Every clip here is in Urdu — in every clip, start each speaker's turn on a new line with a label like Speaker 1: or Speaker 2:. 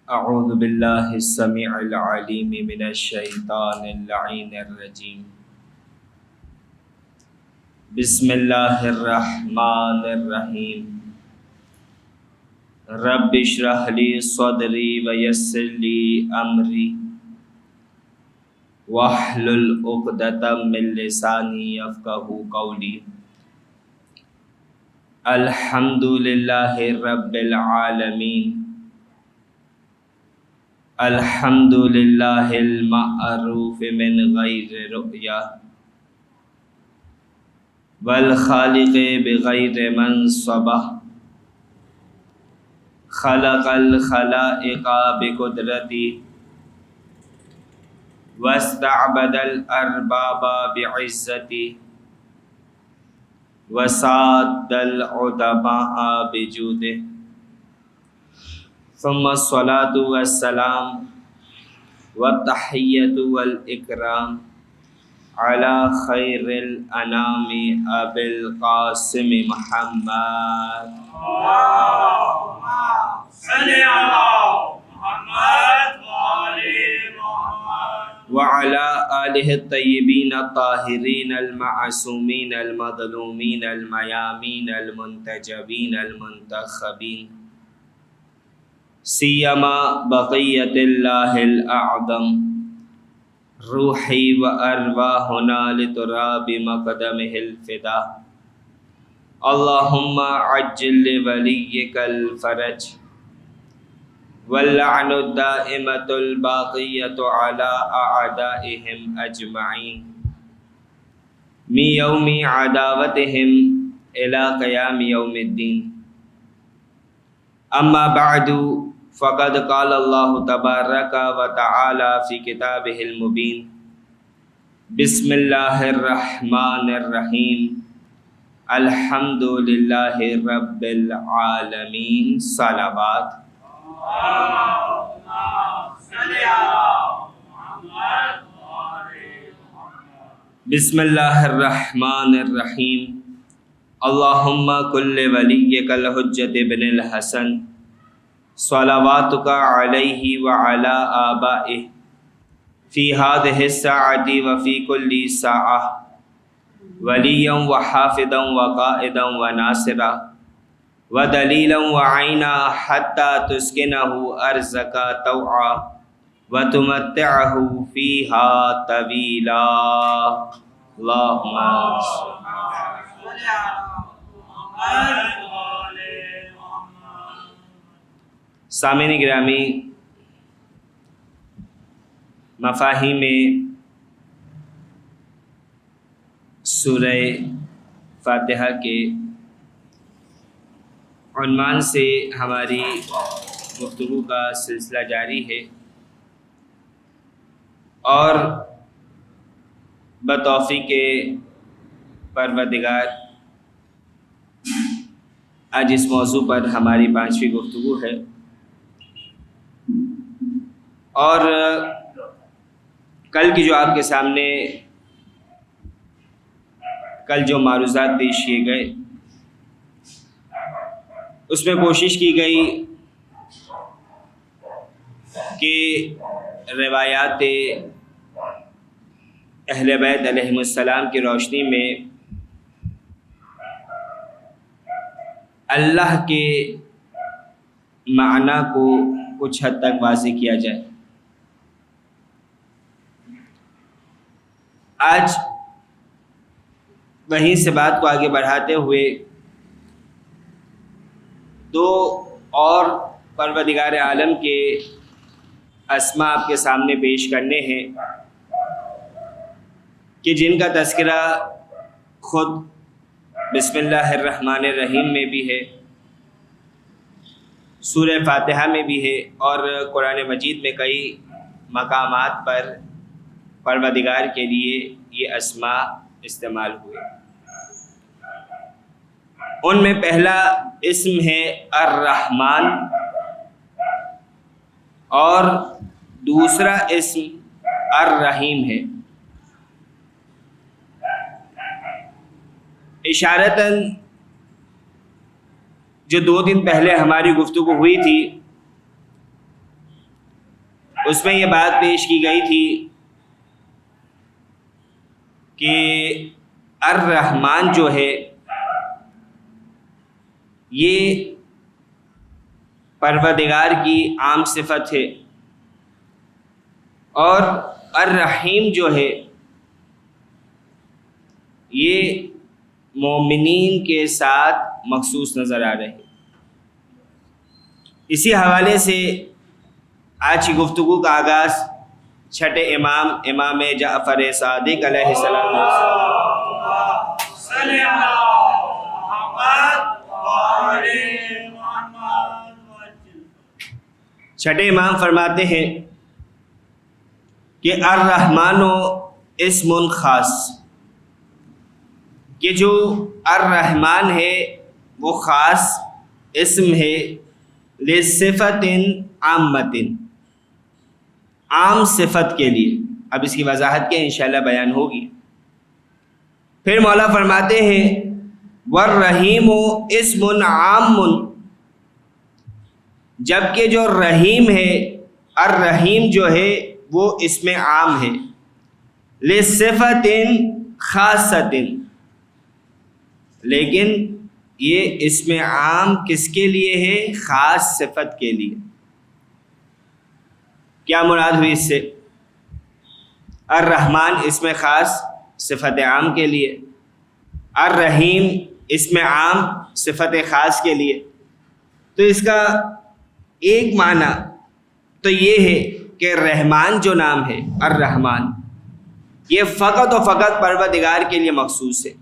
Speaker 1: اعوذ باللہ السمیع العلیم من الشیطان اللعین الرجیم بسم اللہ الرحمن الرحیم رب اشرح لی صدری ویسر لی امری واحلل عقدۃ من لسانی یفقہوا قولی الحمد للہ رب العالمین الحمد للہ المعروف من غیر رؤیا والخالق بغیر منصبہ خلق الخلائق بقدرتی واستعبد الارباب بعزتی وساد العظماء بجودہ ثم الصلاة والسلام والتحیۃ والاکرام علی خیر الانام ابی القاسم محمد
Speaker 2: اللهم صل على محمد وآل محمد
Speaker 1: وعلى آلہ الطیبین الطاہرین المعصومین المظلومین الميامین المنتجبین المنتخبین سیما بقیت اللہ الاعظم روحی و ارواحنا لتراب مقدمہ الفدا اللہم عجل لولیک الفرج واللعن الدائمۃ الباقیۃ علی اعدائہم اجمعین من یوم عداوتہم الی قیام یوم الدین اما بعد فقد قال اللہ تبارک و تعالی فی کتابہ المبین بسم اللہ الرحمن الرحیم الحمد للہ رب العالمین صلوات
Speaker 2: اللهم صل على محمد وآل محمد
Speaker 1: بسم اللہ الرحمن الرحیم اللہم کل ولیک الحجۃ بن الحسن صلواتک علیہ وعلی آبائہ فی ہذہ الساعۃ وفی کل ساعہ ولیا وحافظا وقائدا وناصرا ودلیلا وعینا حتی تسکنہ ارضک طوعا وتمتعہ فیہا طویلا اللہم
Speaker 2: صل على محمد وآل محمد
Speaker 1: سامعین گرامی، مفاہیم سورہ فاتحہ کے عنوان سے ہماری گفتگو کا سلسلہ جاری ہے، اور بتوفیق پروردگار آج اس موضوع پر ہماری 5ویں گفتگو ہے، اور کل کی جو آپ کے سامنے کل جو معروضات پیش کیے گئے اس میں کوشش کی گئی کہ روایات اہل بیت علیہم السلام کی روشنی میں اللہ کے معنی کو کچھ حد تک واضح کیا جائے۔ آج وہیں سے بات کو آگے بڑھاتے ہوئے دو اور پروردگار عالم کے اسماء آپ کے سامنے پیش کرنے ہیں کہ جن کا تذکرہ خود بسم اللہ الرحمن الرحیم میں بھی ہے، سورہ فاتحہ میں بھی ہے، اور قرآن مجید میں کئی مقامات پر پروردگار کے لیے یہ اسماء استعمال ہوئے۔ ان میں پہلا اسم ہے الرحمن اور دوسرا اسم الرحیم ہے۔ اشارتاً جو 2 دن پہلے ہماری گفتگو ہوئی تھی اس میں یہ بات پیش کی گئی تھی کہ الرحمن جو ہے یہ پروردگار کی عام صفت ہے، اور الرحیم جو ہے یہ مومنین کے ساتھ مخصوص نظر آ رہے ہیں۔ اسی حوالے سے آج کی گفتگو کا آغاز چھٹے امام امام جعفر صادق علیہ السلام
Speaker 2: صلی اللہ محمد وعلی محمد۔
Speaker 1: چھٹے امام فرماتے ہیں کہ الرحمن اسم خاص، کہ جو الرحمن ہے وہ خاص اسم ہے لصفت عامۃ، عام صفت کے لیے۔ اب اس کی وضاحت کیا انشاءاللہ بیان ہوگی۔ پھر مولا فرماتے ہیں والرحیم اسم عام، جبکہ جو رحیم ہے، الرحیم جو ہے وہ اسم عام ہے لصفت خاصۃ، لیکن یہ اسم عام کس کے لیے ہے؟ خاص صفت کے لیے۔ کیا مراد ہوئی اس سے؟ الرحمن اسم خاص صفت عام کے لیے، الرحیم اسم عام صفت خاص کے لیے۔ تو اس کا ایک معنی تو یہ ہے کہ رحمان جو نام ہے الرحمن، یہ فقط و فقط پروردگار کے لیے مخصوص ہے۔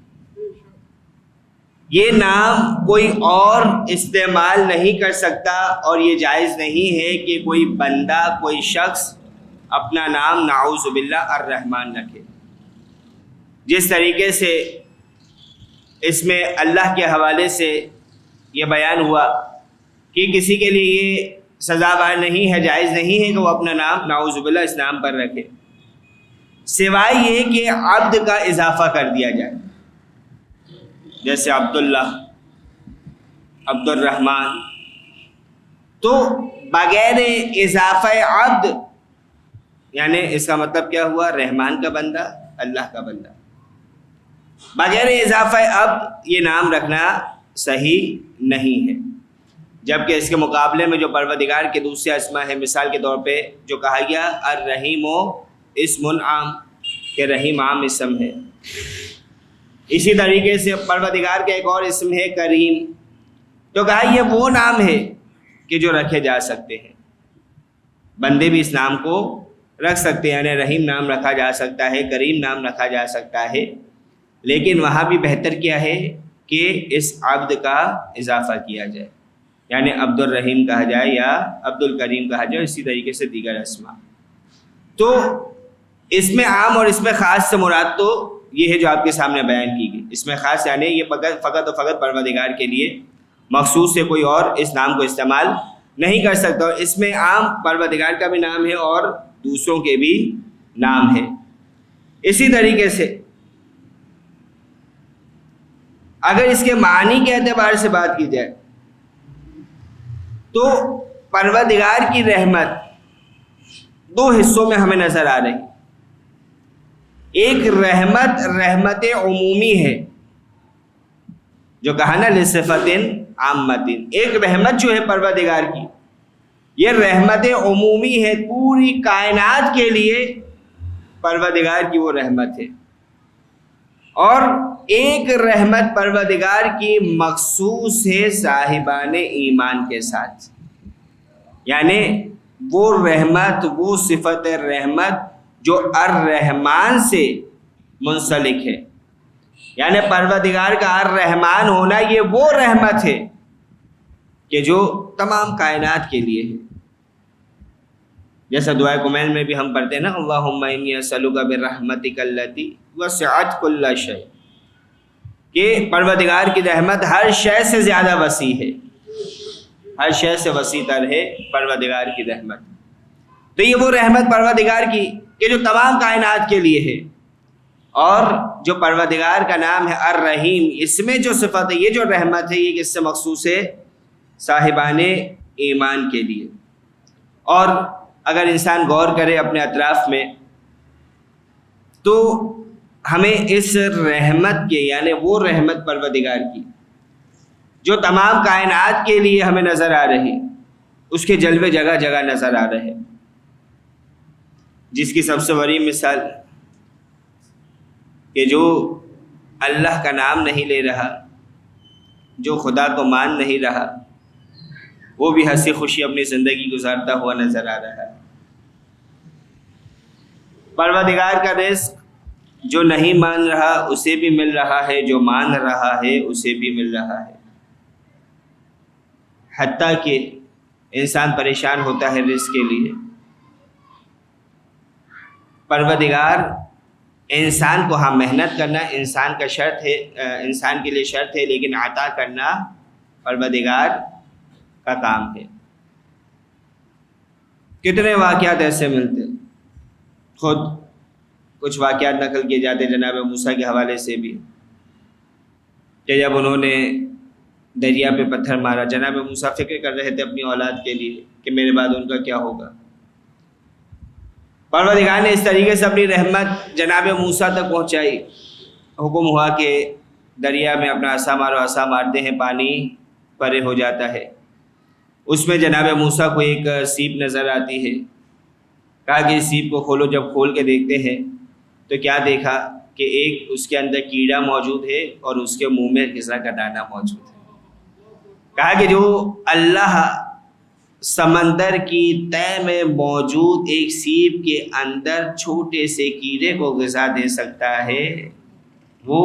Speaker 1: یہ نام کوئی اور استعمال نہیں کر سکتا، اور یہ جائز نہیں ہے کہ کوئی بندہ، کوئی شخص اپنا نام نعوذ باللہ الرحمن رکھے۔ جس طریقے سے اس میں اللہ کے حوالے سے یہ بیان ہوا کہ کسی کے لیے یہ سزاوار نہیں ہے، جائز نہیں ہے کہ وہ اپنا نام نعوذ باللہ اس نام پر رکھے، سوائے یہ کہ عبد کا اضافہ کر دیا جائے، جیسے عبداللہ، عبد الرحمن۔ تو بغیر اضافہ عبد، یعنی اس کا مطلب کیا ہوا؟ رحمان کا بندہ، اللہ کا بندہ، بغیر اضافہ عبد یہ نام رکھنا صحیح نہیں ہے۔ جبکہ اس کے مقابلے میں جو پروردگار کے دوسرے اسما ہے، مثال کے طور پہ جو کہا گیا الرحیم اسم عام، کہ رحیم عام اسم ہے۔ اسی طریقے سے پروردگار کا ایک اور اسم ہے کریم، تو کہا یہ وہ نام ہے کہ جو رکھے جا سکتے ہیں، بندے بھی اس نام کو رکھ سکتے ہیں، یعنی رحیم نام رکھا جا سکتا ہے، کریم نام رکھا جا سکتا ہے، لیکن وہاں بھی بہتر کیا ہے کہ اس عبد کا اضافہ کیا جائے، یعنی عبد الرحیم کہا جائے یا عبد الکریم کہا جائے، اسی طریقے سے دیگر اسما۔ تو اس میں عام اور اس میں خاص سے مراد تو یہ ہے جو آپ کے سامنے بیان کی گئی۔ اس میں خاص یعنی یہ فقط و فقط پروردگار کے لیے مخصوص ہے، کوئی اور اس نام کو استعمال نہیں کر سکتا، اور اس میں عام پروردگار کا بھی نام ہے اور دوسروں کے بھی نام ہے۔ اسی طریقے سے اگر اس کے معنی کے اعتبار سے بات کی جائے تو پروردگار کی رحمت دو حصوں میں ہمیں نظر آ رہی۔ ایک رحمت عمومی ہے، جو کہا نا لصفت عامۃ، ایک رحمت جو ہے پروردگار کی، یہ رحمت عمومی ہے، پوری کائنات کے لیے پروردگار کی وہ رحمت ہے۔ اور ایک رحمت پروردگار کی مخصوص ہے صاحبان ایمان کے ساتھ، یعنی وہ رحمت، وہ صفت رحمت جو الرحمن سے منسلک ہے، یعنی پروردگار کا الرحمن ہونا یہ وہ رحمت ہے کہ جو تمام کائنات کے لیے ہے۔ جیسا دعائے کمیل میں بھی ہم پڑھتے ہیں نا اللہم انی اسألک برحمتک التی وسعت کل شیء، کہ پروردگار کی رحمت ہر شے سے زیادہ وسیع ہے، ہر شے سے وسیع تر ہے پروردگار کی رحمت۔ تو یہ وہ رحمت پروردگار کی کہ جو تمام کائنات کے لیے ہے، اور جو پروردگار کا نام ہے الرحیم، اس میں جو صفت ہے، یہ جو رحمت ہے، یہ کس سے مخصوص ہے؟ صاحبان ایمان کے لیے۔ اور اگر انسان غور کرے اپنے اطراف میں تو ہمیں اس رحمت کے یعنی وہ رحمت پروردگار کی جو تمام کائنات کے لیے ہمیں نظر آ رہی، اس کے جلوے جگہ جگہ نظر آ رہے، جس کی سب سے بڑی مثال کہ جو اللہ کا نام نہیں لے رہا، جو خدا کو مان نہیں رہا، وہ بھی ہنسی خوشی اپنی زندگی گزارتا ہوا نظر آ رہا ہے۔ پروردگار کا رزق جو نہیں مان رہا اسے بھی مل رہا ہے، جو مان رہا ہے اسے بھی مل رہا ہے، حتیٰ کہ انسان پریشان ہوتا ہے رزق کے لیے، پروردگار انسان کو ہاں محنت کرنا انسان کا شرط ہے، انسان کے لیے شرط ہے، لیکن عطا کرنا پروردگار کا کام ہے۔ کتنے واقعات ایسے ملتے ہیں، خود کچھ واقعات نقل کیے جاتے جناب موسیٰ کے حوالے سے بھی کہ جب انہوں نے دریا پہ پتھر مارا، جناب موسیٰ فکر کر رہے تھے اپنی اولاد کے لیے کہ میرے بعد ان کا کیا ہوگا۔ پروردگار نے اس طریقے سے اپنی رحمت جناب موسیٰ تک پہنچائی، حکم ہوا کہ دریا میں اپنا عصا مارو، عصا مارتے ہیں پانی پرے ہو جاتا ہے۔ اس میں جناب موسیٰ کو ایک سیپ نظر آتی ہے، کہا کہ اس سیپ کو کھولو، جب کھول کے دیکھتے ہیں تو کیا دیکھا کہ ایک اس کے اندر کیڑا موجود ہے اور اس کے منہ میں غذا کا دانہ موجود ہے۔ کہا کہ جو اللہ سمندر کی تہہ میں موجود ایک سیپ کے اندر چھوٹے سے کیڑے کو غذا دے سکتا ہے، وہ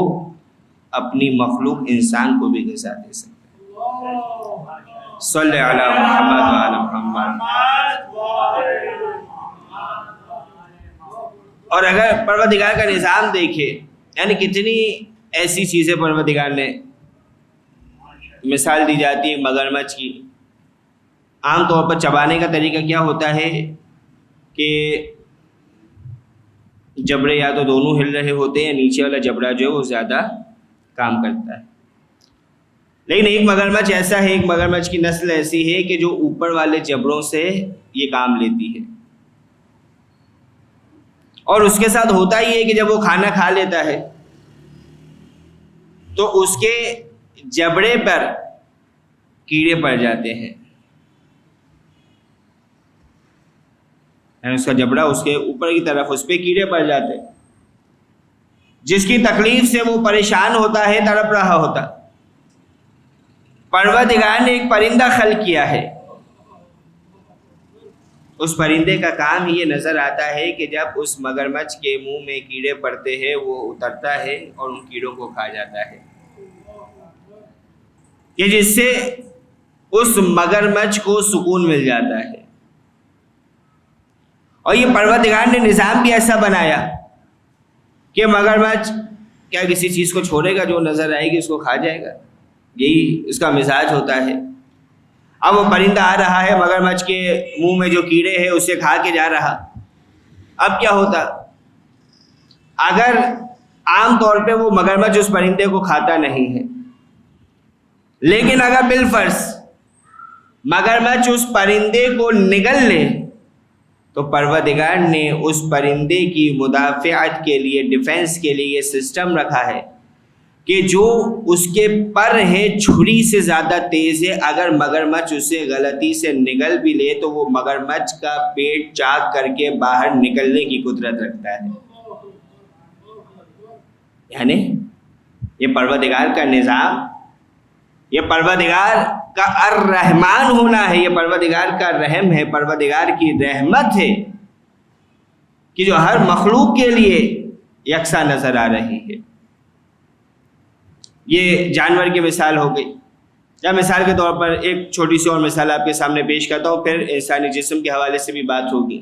Speaker 1: اپنی مخلوق انسان کو بھی غذا دے سکتا ہے۔ صلی علی محمد وعلی محمد۔ اور اگر پروردگار کا نظام دیکھے، یعنی کتنی ایسی چیزیں پروردگار نے، مثال دی جاتی ہے مگرمچھ کی۔ عام طور پر چبانے کا طریقہ کیا ہوتا ہے کہ جبڑے یا تو دونوں ہل رہے ہوتے ہیں، نیچے والا جبڑا جو ہے وہ زیادہ کام کرتا ہے، لیکن ایک مگرمچھ ایسا ہے، ایک مگرمچھ کی نسل ایسی ہے کہ جو اوپر والے جبڑوں سے یہ کام لیتی ہے، اور اس کے ساتھ ہوتا ہی ہے کہ جب وہ کھانا کھا لیتا ہے تو اس کے جبڑے پر کیڑے پڑ جاتے ہیں، یعنی اس کا جبڑا اس کے اوپر کی طرف اس پہ کیڑے پڑ جاتے ہیں، جس کی تکلیف سے وہ پریشان ہوتا ہے، تڑپ رہا ہوتا۔ پروردگار نے ایک پرندہ خلق کیا ہے، اس پرندے کا کام ہی یہ نظر آتا ہے کہ جب اس مگرمچھ کے منہ میں کیڑے پڑتے ہیں وہ اترتا ہے اور ان کیڑوں کو کھا جاتا ہے، کہ جس سے اس مگرمچھ کو سکون مل جاتا ہے۔ اور یہ پروردگار نے نظام بھی ایسا بنایا کہ مگرمچھ کیا کسی چیز کو چھوڑے گا، جو نظر آئے گی اس کو کھا جائے گا، یہی اس کا مزاج ہوتا ہے۔ اب وہ پرندہ آ رہا ہے، مگرمچھ کے منہ میں جو کیڑے ہیں اسے کھا کے جا رہا، اب کیا ہوتا؟ اگر عام طور پہ وہ مگرمچھ اس پرندے کو کھاتا نہیں ہے، لیکن اگر بالفرض مگرمچھ اس پرندے کو نگل لے تو پروردگار نے اس پرندے کی مدافعت کے لیے، ڈیفینس کے لیے یہ سسٹم رکھا ہے کہ جو اس کے پر ہے چھری سے زیادہ تیز ہے، اگر مگرمچھ اسے غلطی سے نگل بھی لے تو وہ مگرمچھ کا پیٹ چاک کر کے باہر نکلنے کی قدرت رکھتا ہے۔ یعنی یہ پروردگار کا نظام، یہ پروردگار کا الرحمن ہونا ہے، یہ پروردگار کا رحم ہے، پروردگار کی رحمت ہے کہ جو ہر مخلوق کے لیے یکساں نظر آ رہی ہے۔ یہ جانور کی مثال ہو گئی، یا مثال کے طور پر ایک چھوٹی سی اور مثال آپ کے سامنے پیش کرتا ہوں، پھر انسانی جسم کے حوالے سے بھی بات ہوگی۔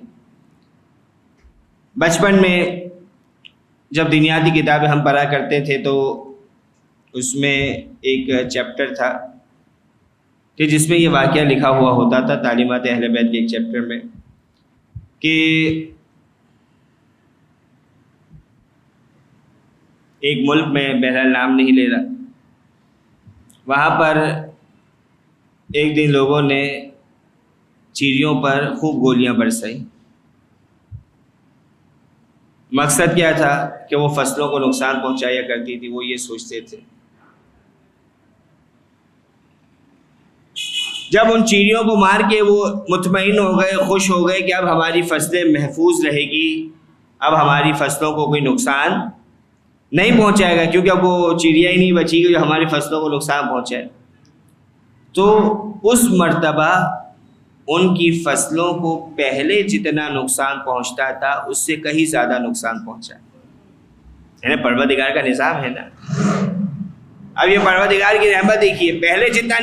Speaker 1: بچپن میں جب دینیاتی کتابیں ہم پڑھا کرتے تھے تو اس میں ایک چیپٹر تھا کہ جس میں یہ واقعہ لکھا ہوا ہوتا تھا، تعلیمات اہل بیت کے ایک چیپٹر میں، کہ ایک ملک میں، بہرحال نام نہیں لے رہا، وہاں پر ایک دن لوگوں نے چیڑیوں پر خوب گولیاں برسائیں۔ مقصد کیا تھا کہ وہ فصلوں کو نقصان پہنچایا کرتی تھی، وہ یہ سوچتے تھے۔ جب ان چیڑیوں کو مار کے وہ مطمئن ہو گئے، خوش ہو گئے کہ اب ہماری فصلیں محفوظ رہے گی، اب ہماری فصلوں کو کوئی نقصان نہیں پہنچائے گا، کیونکہ اب وہ چڑیا ہی نہیں بچی گی جو ہماری فصلوں کو نقصان پہنچائے، تو اس مرتبہ ان کی فصلوں کو پہلے جتنا نقصان پہنچتا تھا اس سے کہیں زیادہ نقصان پہنچا۔ یعنی پروردگار کا نظام ہے نا۔ اب یہ پروردگار کی رحمت دیکھیے، پہلے جتنا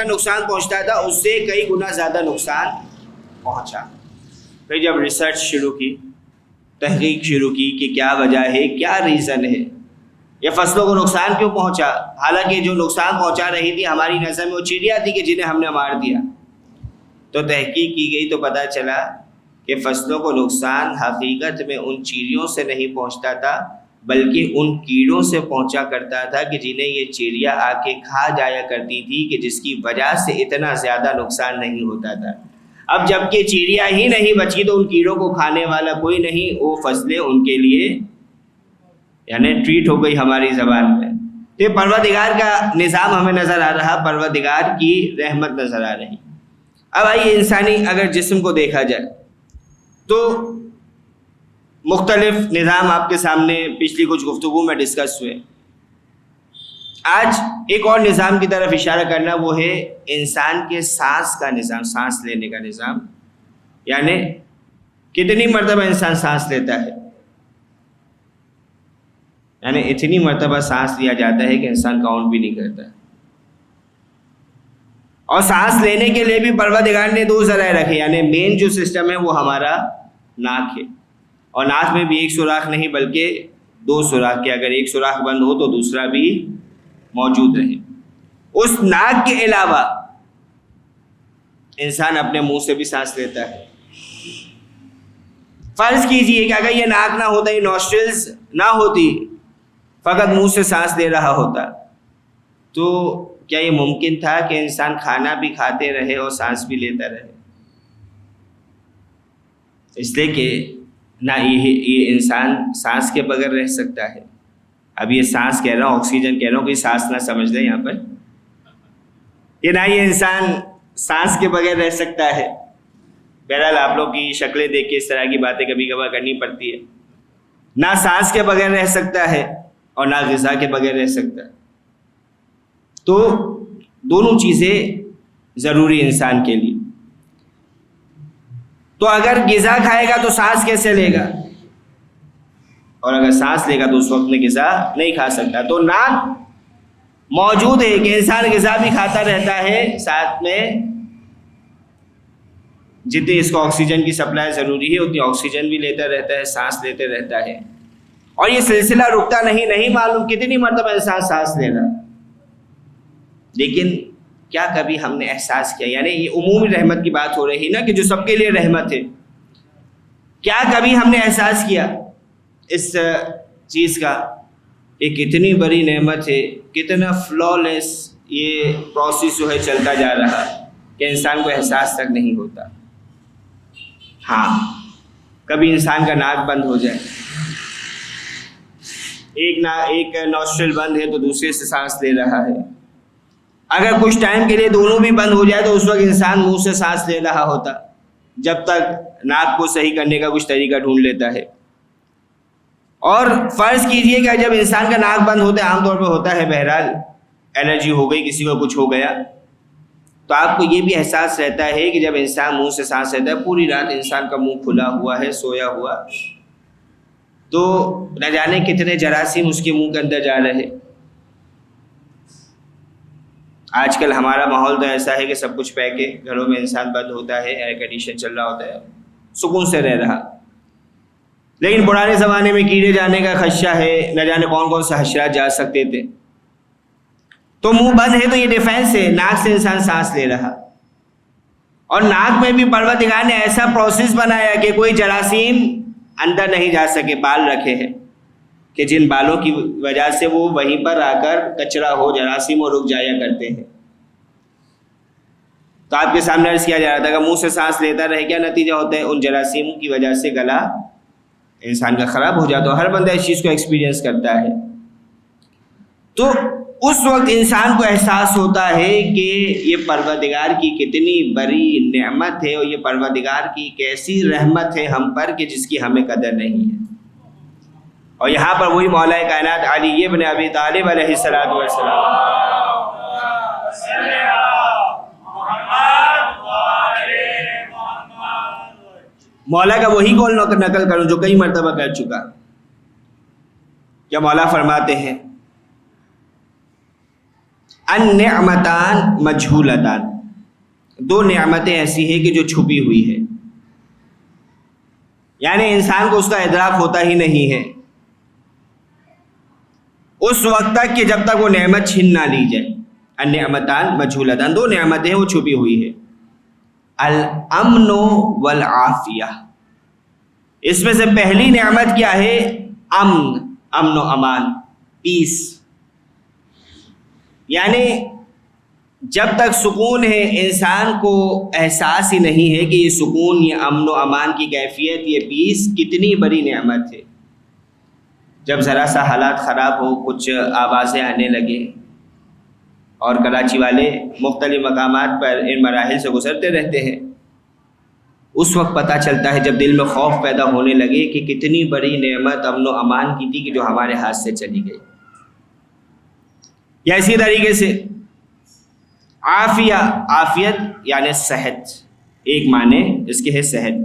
Speaker 1: نقصان پہنچتا تھا اس سے کئی گنا زیادہ نقصان پہنچا۔ پھر جب ریسرچ شروع کی، تحقیق شروع کی کہ کیا وجہ ہے، کیا ریزن ہے، یہ فصلوں کو نقصان کیوں پہنچا، حالانکہ جو نقصان پہنچا رہی تھی ہماری نظر میں وہ چڑیا تھی کہ جنہیں ہم نے مار دیا۔ تو تحقیق کی گئی تو پتہ چلا کہ فصلوں کو نقصان حقیقت میں ان چڑیوں سے نہیں پہنچتا تھا، بلکہ ان کیڑوں سے پہنچا کرتا تھا کہ جنہیں یہ چڑیا آ کے کھا جایا کرتی تھی، کہ جس کی وجہ سے اتنا زیادہ نقصان نہیں ہوتا تھا۔ اب جب کہ چڑیا ہی نہیں بچی تو ان کیڑوں کو کھانے والا کوئی نہیں، وہ فصلیں ان کے لیے یعنی ٹریٹ ہو گئی ہماری زبان میں۔ تو یہ پروردگار کا نظام ہمیں نظر آ رہا، پروردگار کی رحمت نظر آ رہی۔ اب آئیے انسانی اگر جسم کو دیکھا جائے تو مختلف نظام آپ کے سامنے پچھلی کچھ گفتگو میں ڈسکس ہوئے۔ آج ایک اور نظام کی طرف اشارہ کرنا، وہ ہے انسان کے سانس کا نظام، سانس لینے کا نظام، یعنی کتنی مرتبہ انسان سانس لیتا ہے، یعنی اتنی مرتبہ سانس لیا جاتا ہے کہ انسان کاؤنٹ بھی نہیں کرتا۔ اور سانس لینے کے لیے بھی پروردگار نے دو ذرائع رکھے، یعنی مین جو سسٹم ہے وہ ہمارا ناک ہے، اور ناک میں بھی ایک سوراخ نہیں بلکہ دو سوراخ کے، اگر ایک سوراخ بند ہو تو دوسرا بھی موجود رہے۔ اس ناک کے علاوہ انسان اپنے منہ سے بھی سانس لیتا ہے۔ فرض کیجئے کہ اگر یہ ناک نہ ہوتا، یہ نوسٹرلز نہ ہوتی، فقط منہ سے سانس لے رہا ہوتا، تو کیا یہ ممکن تھا کہ انسان کھانا بھی کھاتے رہے اور سانس بھی لیتا رہے؟ اس لیے کہ نہ یہ انسان سانس کے بغیر رہ سکتا ہے۔ اب یہ سانس کہہ رہا ہوں، آکسیجن کہہ رہا ہوں، کوئی سانس نہ سمجھ لیں یہاں پر، کہ نہ یہ انسان سانس کے بغیر رہ سکتا ہے۔ بہرحال آپ لوگ کی شکلیں دیکھ کے اس طرح کی باتیں کبھی کبھار کرنی پڑتی ہے۔ نہ سانس کے بغیر رہ سکتا ہے اور نہ غذا کے بغیر رہ سکتا ہے۔ تو دونوں چیزیں ضروری انسان کے لیے۔ تو اگر غذا کھائے گا تو سانس کیسے لے گا، اور اگر سانس لے گا تو اس وقت میں غذا نہیں کھا سکتا۔ تو ناک موجود ہے کہ انسان غذا بھی کھاتا رہتا ہے، ساتھ میں جتنی اس کو آکسیجن کی سپلائی ضروری ہے اتنی آکسیجن بھی لیتا رہتا ہے، سانس لیتے رہتا ہے، اور یہ سلسلہ رکتا نہیں معلوم کتنی مرتبہ انسان سانس لے رہا۔ لیکن کیا کبھی ہم نے احساس کیا، یعنی یہ عمومی رحمت کی بات ہو رہی نا کہ جو سب کے لیے رحمت ہے، کیا کبھی ہم نے احساس کیا اس چیز کا کہ کتنی بڑی نعمت ہے، کتنا فلالیس یہ پروسیس جو ہے چلتا جا رہا کہ انسان کو احساس تک نہیں ہوتا۔ ہاں، کبھی انسان کا ناک بند ہو جائے، ایک نوسٹرل بند ہے تو دوسرے سے سانس لے رہا ہے، اگر کچھ ٹائم کے لیے دونوں بھی بند ہو جائے تو اس وقت انسان منہ سے سانس لے رہا ہوتا، جب تک ناک کو صحیح کرنے کا کچھ طریقہ ڈھونڈ لیتا ہے۔ اور فرض کیجئے کہ جب انسان کا ناک بند ہوتا ہے، عام طور پہ ہوتا ہے، بہرحال الرجی ہو گئی، کسی کو کچھ ہو گیا، تو آپ کو یہ بھی احساس رہتا ہے کہ جب انسان منہ سے سانس لیتا ہے، پوری رات انسان کا منہ کھلا ہوا ہے، سویا ہوا، تو نہ جانے کتنے جراثیم اس کے منہ کے اندر جا رہے۔ آج کل ہمارا ماحول تو ایسا ہے کہ سب کچھ پیک ہے، گھروں میں انسان بند ہوتا ہے، ایئر کنڈیشن چل رہا ہوتا ہے، سکون سے رہ رہا۔ لیکن پرانے زمانے میں کیڑے جانے کا خدشہ ہے، نہ جانے کون کون سے حشرات جا سکتے تھے، تو منہ بند ہے تو یہ ڈیفینس ہے، ناک سے انسان سانس لے رہا، اور ناک میں بھی پروردگار نے ایسا پروسیس بنایا کہ کوئی جراثیم اندر نہیں جا سکے، بال رکھے ہیں کہ جن بالوں کی وجہ سے وہ وہیں پر آ کر کچرا ہو، جراثیم ہو، رک جایا کرتے ہیں۔ تو آپ کے سامنے عرض کیا جا رہا تھا کہ منہ سے سانس لیتا رہے کیا نتیجہ ہوتا ہے؟ ان جراثیموں کی وجہ سے گلا انسان کا خراب ہو جاتا ہے. ہر بندہ اس چیز کو ایکسپیرینس کرتا ہے. تو اس وقت انسان کو احساس ہوتا ہے کہ یہ پروردگار کی کتنی بڑی نعمت ہے اور یہ پروردگار کی کیسی رحمت ہے ہم پر کہ جس کی ہمیں قدر نہیں ہے. اور یہاں پر وہی مولا کائنات علی بن ابی طالب علیہ الصلوۃ والسلام مولا کا وہی قول نقل کروں جو کئی مرتبہ کر چکا. کیا مولا فرماتے ہیں النعمتان مجہولتان، دو نعمتیں ایسی ہیں کہ جو چھپی ہوئی ہے، یعنی انسان کو اس کا ادراک ہوتا ہی نہیں ہے اس وقت تک کہ جب تک وہ نعمت چھین نہ لی جائے. النعمتان مجہولتان، دو نعمتیں وہ چھپی ہوئی ہے. الامن والعافیہ، اس میں سے پہلی نعمت کیا ہے؟ امن و امان، پیس. یعنی جب تک سکون ہے انسان کو احساس ہی نہیں ہے کہ یہ سکون، یہ امن و امان کی کیفیت، یہ پیس کتنی بڑی نعمت ہے. جب ذرا سا حالات خراب ہو، کچھ آوازیں آنے لگے، اور کراچی والے مختلف مقامات پر ان مراحل سے گزرتے رہتے ہیں، اس وقت پتہ چلتا ہے جب دل میں خوف پیدا ہونے لگے کہ کتنی بڑی نعمت امن و امان کی تھی کہ جو ہمارے ہاتھ سے چلی گئی. یا اسی طریقے سے عافیت یعنی صحت، ایک معنی اس کے ہے صحت،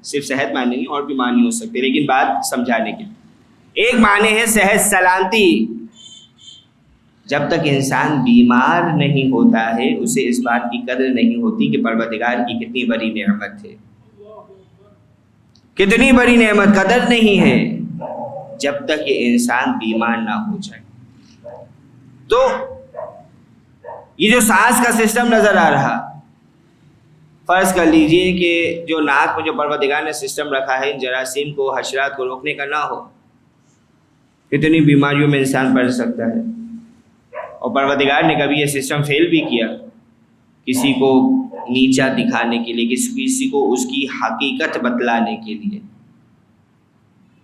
Speaker 1: صرف صحت معنی نہیں اور بھی معنی ہو سکتے، لیکن بات سمجھانے کے ایک معنی ہے صحت، سلامتی. جب تک انسان بیمار نہیں ہوتا ہے اسے اس بات کی قدر نہیں ہوتی کہ پروردگار کی کتنی بڑی نعمت ہے، کتنی بڑی نعمت، قدر نہیں ہے جب تک یہ انسان بیمار نہ ہو جائے. تو یہ جو سانس کا سسٹم نظر آ رہا، فرض کر لیجئے کہ جو ناک میں جو پروردگار نے سسٹم رکھا ہے ان جراثیم کو، حشرات کو روکنے کا نہ ہو، کتنی بیماریوں میں انسان پڑ سکتا ہے. اور پروردگار نے کبھی یہ سسٹم فیل بھی کیا، کسی کو نیچا دکھانے کے لیے، کسی کو اس کی حقیقت بتلانے کے لیے.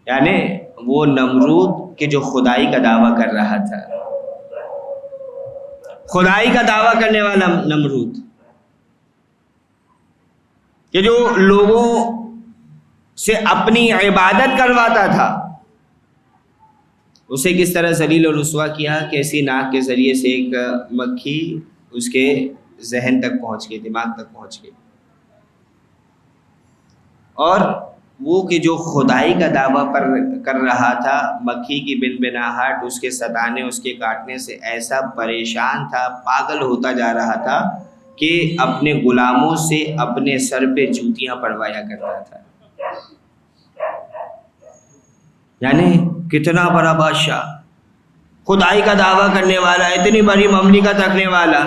Speaker 1: یعنی وہ نمرود کہ جو خدائی کا دعویٰ کر رہا تھا، خدائی کا دعویٰ کرنے والا نمرود کہ جو لوگوں سے اپنی عبادت کرواتا تھا، اسے کس طرح ذلیل و رسوا کیا کہ ایسی ناک کے ذریعے سے ایک مکھی اس کے ذہن تک پہنچ گئی، دماغ تک پہنچ گئی. اور وہ کہ جو خدائی کا دعویٰ کر رہا تھا، مکھی کی بنبناہٹ، اس کے ستانے، اس کے کاٹنے سے ایسا پریشان تھا، پاگل ہوتا جا رہا تھا کہ اپنے غلاموں سے اپنے سر پہ جوتیاں پڑوایا کرتا تھا. یعنی کتنا بڑا بادشاہ، خدائی کا دعویٰ کرنے والا، اتنی بڑی مملکت رکھنے والا،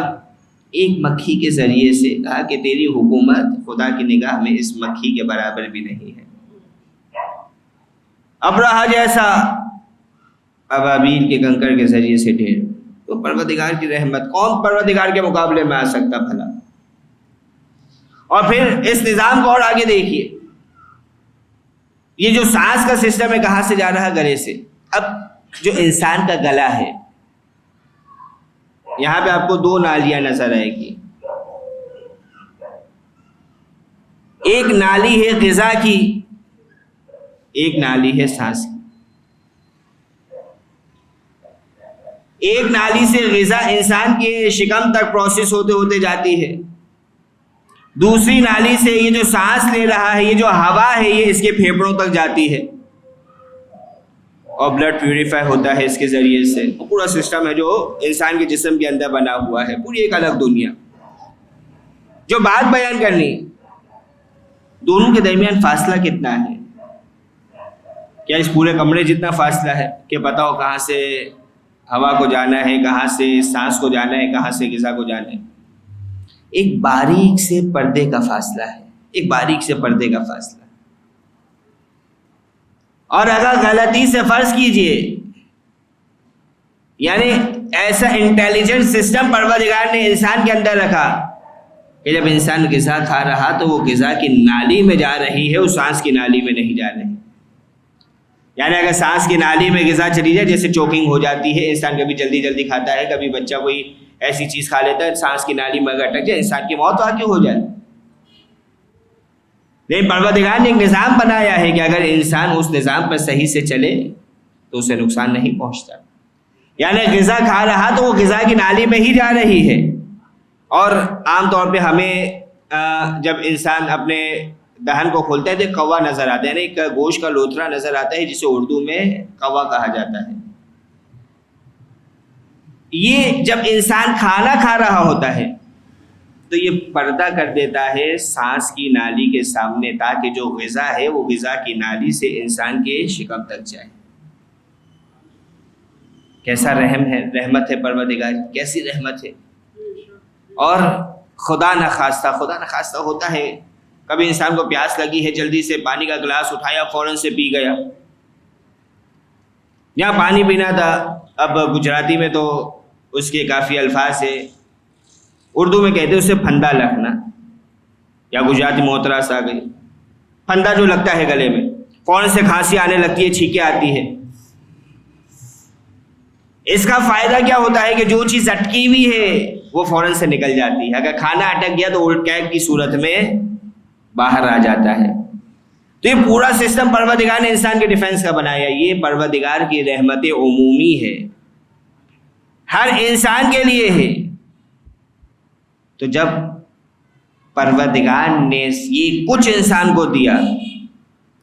Speaker 1: ایک مکھی کے ذریعے سے کہا کہ تیری حکومت خدا کی نگاہ میں اس مکھی کے برابر بھی نہیں ہے. ابرہہ جیسا ابابیل کے کنکر کے ذریعے سے ڈھیر. تو پروردگار کی رحمت، کون پروردگار کے مقابلے میں آ سکتا بھلا؟ اور پھر اس نظام کو اور آگے دیکھیے، یہ جو سانس کا سسٹم ہے کہاں سے جا رہا؟ گلے سے. اب جو انسان کا گلا ہے، یہاں پہ آپ کو دو نالیاں نظر آئے گی. ایک نالی ہے غذا کی، ایک نالی ہے سانس کی. ایک نالی سے غذا انسان کے شکم تک پروسیس ہوتے ہوتے جاتی ہے، دوسری نالی سے یہ جو سانس لے رہا ہے، یہ جو ہوا ہے، یہ اس کے پھیپھڑوں تک جاتی ہے اور بلڈ پیوریفائی ہوتا ہے اس کے ذریعے سے. پورا سسٹم ہے جو انسان کے جسم کے اندر بنا ہوا ہے، پوری ایک الگ دنیا. جو بات بیان کرنی، دونوں کے درمیان فاصلہ کتنا ہے؟ کیا اس پورے کمرے جتنا فاصلہ ہے کہ پتہ ہو کہاں سے ہوا کو جانا ہے، کہاں سے سانس کو جانا ہے، کہاں سے غذا کو جانا ہے؟ ایک باریک سے پردے کا فاصلہ ہے، ایک باریک سے پردے کا فاصلہ. اور اگر غلطی سے فرض کیجئے، یعنی ایسا انٹیلیجنٹ سسٹم پروردگار نے انسان کے اندر رکھا کہ جب انسان غذا کھا رہا تو وہ غذا کی نالی میں جا رہی ہے، اس سانس کی نالی میں نہیں جا رہی. یعنی اگر سانس کی نالی میں غذا چلی جائے، جیسے چوکنگ ہو جاتی ہے، انسان کبھی جلدی جلدی کھاتا ہے، کبھی بچہ کوئی ایسی چیز کھا لیتا ہے سانس کی نالی میں اگر اٹک جائے انسان کی موت واقع ہو جائے. لیکن پروردگار نے ایک نظام بنایا ہے کہ اگر انسان اس نظام پر صحیح سے چلے تو اسے نقصان نہیں پہنچتا. یعنی غذا کھا رہا تو وہ غذا کی نالی میں ہی جا رہی ہے. اور عام طور پہ ہمیں جب انسان اپنے دہن کو کھولتا ہے تو کوا نظر آتا ہے، یعنی ایک گوشت کا لوتھڑا نظر آتا ہے جسے اردو میں کوا کہا جاتا ہے. یہ جب انسان کھانا کھا رہا ہوتا ہے تو یہ پردہ کر دیتا ہے سانس کی نالی کے سامنے، تاکہ جو غذا ہے وہ غذا کی نالی سے انسان کے شکم تک جائے. کیسا رحم ہے، رحمت ہے پروردگار، کیسی رحمت ہے. اور خدا نخواستہ ہوتا ہے کبھی انسان کو پیاس لگی ہے، جلدی سے پانی کا گلاس اٹھایا، فوراً سے پی گیا. یہاں پانی پینا تھا، اب گجراتی میں تو اس کے کافی الفاظ ہے، اردو میں کہتے ہیں اسے پھندا لگنا، یا گجراتی موتراس آ گئی. پھندا جو لگتا ہے گلے میں، فوراً سے کھانسی آنے لگتی ہے، چھینکیں آتی ہے. اس کا فائدہ کیا ہوتا ہے کہ جو چیز اٹکی ہوئی ہے وہ فوراً سے نکل جاتی ہے. اگر کھانا اٹک گیا تو الٹ کیک کی صورت میں باہر آ جاتا ہے. تو یہ پورا سسٹم پروردگار نے انسان کے ڈیفنس کا بنایا. یہ پروردگار کی رحمت عمومی ہے، ہر انسان کے لیے ہے. تو جب پروردگار نے یہ کچھ انسان کو دیا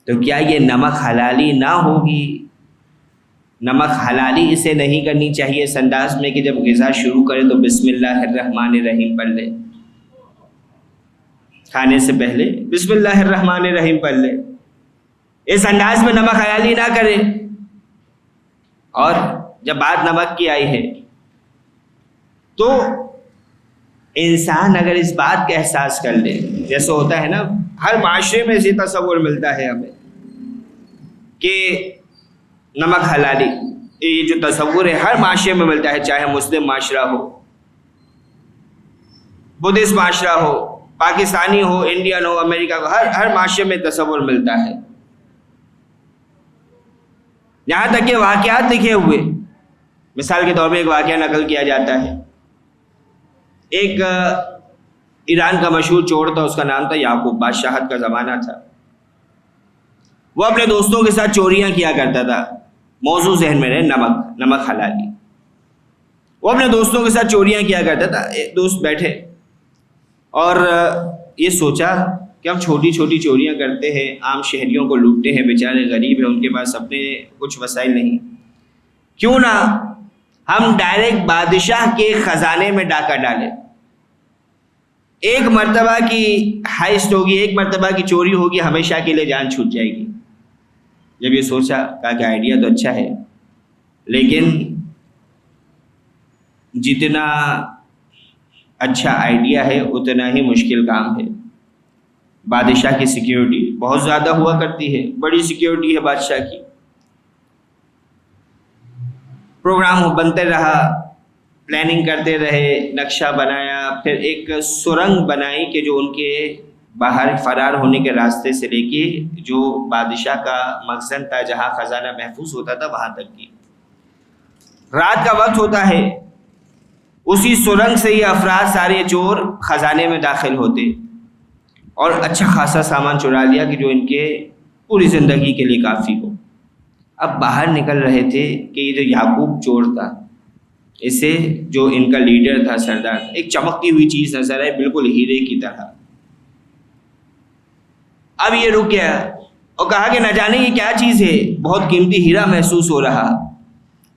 Speaker 1: تو کیا یہ نمک حلالی نہ ہوگی؟ نمک حلالی اسے نہیں کرنی چاہیے اس انداز میں کہ جب غذا شروع کرے تو بسم اللہ الرحمن الرحیم پڑھ لے، کھانے سے پہلے بسم اللہ الرحمن الرحیم پڑھ لے. اس انداز میں نمک حلالی نہ کرے. اور جب بات نمک کی آئی ہے تو انسان اگر اس بات کا احساس کر لے، جیسے ہوتا ہے نا ہر معاشرے میں یہ تصور ملتا ہے ہمیں کہ نمک حلالی، یہ جو تصور ہے ہر معاشرے میں ملتا ہے، چاہے مسلم معاشرہ ہو، بدھسٹ معاشرہ ہو، پاکستانی ہو، انڈین ہو، امریکہ ہو، ہر معاشرے میں تصور ملتا ہے. یہاں تک کہ واقعات لکھے ہوئے، مثال کے طور پہ ایک واقعہ نقل کیا جاتا ہے. ایک ایران کا مشہور چور تھا، اس کا نام تھا یعقوب، بادشاہت کا زمانہ تھا. وہ اپنے دوستوں کے ساتھ چوریاں کیا کرتا تھا. موضوع ذہن میں رہے، نمک حلالی. وہ اپنے دوستوں کے ساتھ چوریاں کیا کرتا تھا. ایک دوست بیٹھے اور یہ سوچا کہ ہم چھوٹی چھوٹی چوریاں کرتے ہیں، عام شہریوں کو لوٹتے ہیں، بیچارے غریب ہیں، ان کے پاس اپنے کچھ وسائل نہیں، کیوں نہ ہم ڈائریکٹ بادشاہ کے خزانے میں ڈاکہ ڈالیں. ایک مرتبہ کی ہائسٹ ہوگی، ایک مرتبہ کی چوری ہوگی، ہمیشہ کے لیے جان چھوٹ جائے گی. جب یہ سوچا کہا کہ آئیڈیا تو اچھا ہے، لیکن جتنا اچھا آئیڈیا ہے اتنا ہی مشکل کام ہے. بادشاہ کی سیکیورٹی بہت زیادہ ہوا کرتی ہے، بڑی سیکیورٹی ہے بادشاہ کی. پروگرام بنتے رہا، پلاننگ کرتے رہے، نقشہ بنایا، پھر ایک سرنگ بنائی کہ جو ان کے باہر فرار ہونے کے راستے سے لے کے جو بادشاہ کا مخزن تھا، جہاں خزانہ محفوظ ہوتا تھا، وہاں تک کی. رات کا وقت ہوتا ہے، اسی سرنگ سے یہ افراد سارے چور خزانے میں داخل ہوتے اور اچھا خاصا سامان چرا لیا کہ جو ان کے پوری زندگی کے لیے کافی ہو. اب باہر نکل رہے تھے کہ یہ جو یعقوب چور تھا، اسے جو ان کا لیڈر تھا، سردار، ایک چمکتی ہوئی چیز نظر آئی، بالکل ہیرے کی طرح. اب یہ رک گیا اور کہا کہ نہ جانے یہ کیا چیز ہے، بہت قیمتی ہیرا محسوس ہو رہا.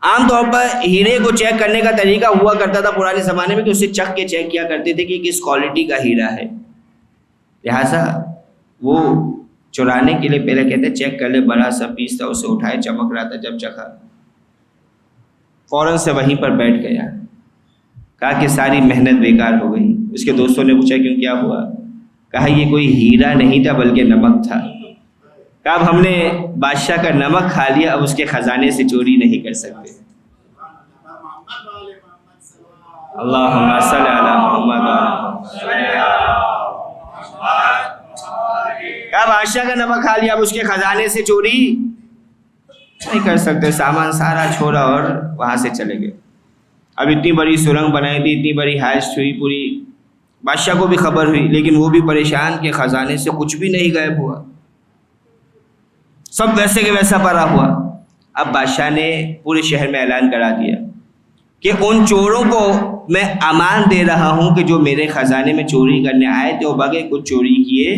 Speaker 1: عام طور پر ہیرے کو چیک کرنے کا طریقہ ہوا کرتا تھا پرانے زمانے میں کہ اسے چکھ کے چیک کیا کرتے تھے کہ کس کوالٹی کا ہیرا ہے. لہٰذا وہ چرانے کے لیے پہلے کہتے چیک کر لے، بڑا سا پیس تھا، اسے اٹھائے، چمک رہا تھا. جب چکھا فوراً سے وہیں پر بیٹھ گیا. کہا کہ ساری محنت بیکار ہو گئی. اس کے دوستوں نے پوچھا کیوں، کیا ہوا؟ کہا یہ کوئی ہیرا نہیں تھا بلکہ نمک تھا. کہا اب ہم نے بادشاہ کا نمک کھا لیا، اب اس کے خزانے سے چوری نہیں کر سکتے. اللہم صلی علی محمد کہا بادشاہ کا نمک کھا لیا، اب اس کے خزانے سے چوری نہیں کر سکتے، سامان سارا چھوڑا اور وہاں سے چلے گئے۔ اب اتنی بڑی سرنگ بنائی تھی، اتنی بڑی ہائسٹ ہوئی پوری، بادشاہ کو بھی خبر ہوئی، لیکن وہ بھی پریشان کہ خزانے سے کچھ بھی نہیں غائب ہوا، سب ویسے کے ویسا پڑا ہوا۔ اب بادشاہ نے پورے شہر میں اعلان کرا دیا کہ ان چوروں کو میں امان دے رہا ہوں کہ جو میرے خزانے میں چوری کرنے آئے تھے وہ بغیر کچھ چوری کیے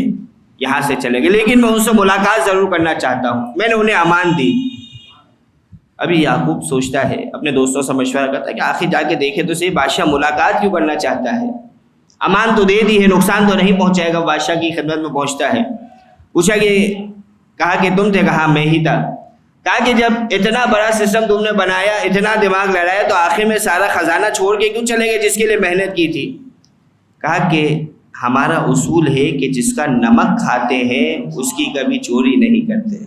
Speaker 1: یہاں سے چلے گئے، لیکن میں ان سے ملاقات ضرور کرنا چاہتا ہوں، میں نے انہیں امان دی۔ ابھی یعقوب سوچتا ہے، اپنے دوستوں سے مشورہ کرتا ہے کہ آخر جا کے دیکھے تو صحیح بادشاہ ملاقات کیوں کرنا چاہتا ہے، امان تو دے دی ہے، نقصان تو نہیں پہنچائے گا۔ بادشاہ کی خدمت میں پہنچتا ہے، پوچھا کہ کہا کہ تم تھے؟ کہا میں ہی تھا۔ کہا کہ جب اتنا بڑا سسٹم تم نے بنایا، اتنا دماغ لڑایا، تو آخر میں سارا خزانہ چھوڑ کے کیوں چلے گئے جس کے لیے محنت کی تھی؟ کہا کہ ہمارا اصول ہے کہ جس کا نمک کھاتے ہیں اس کی کبھی چوری نہیں کرتے۔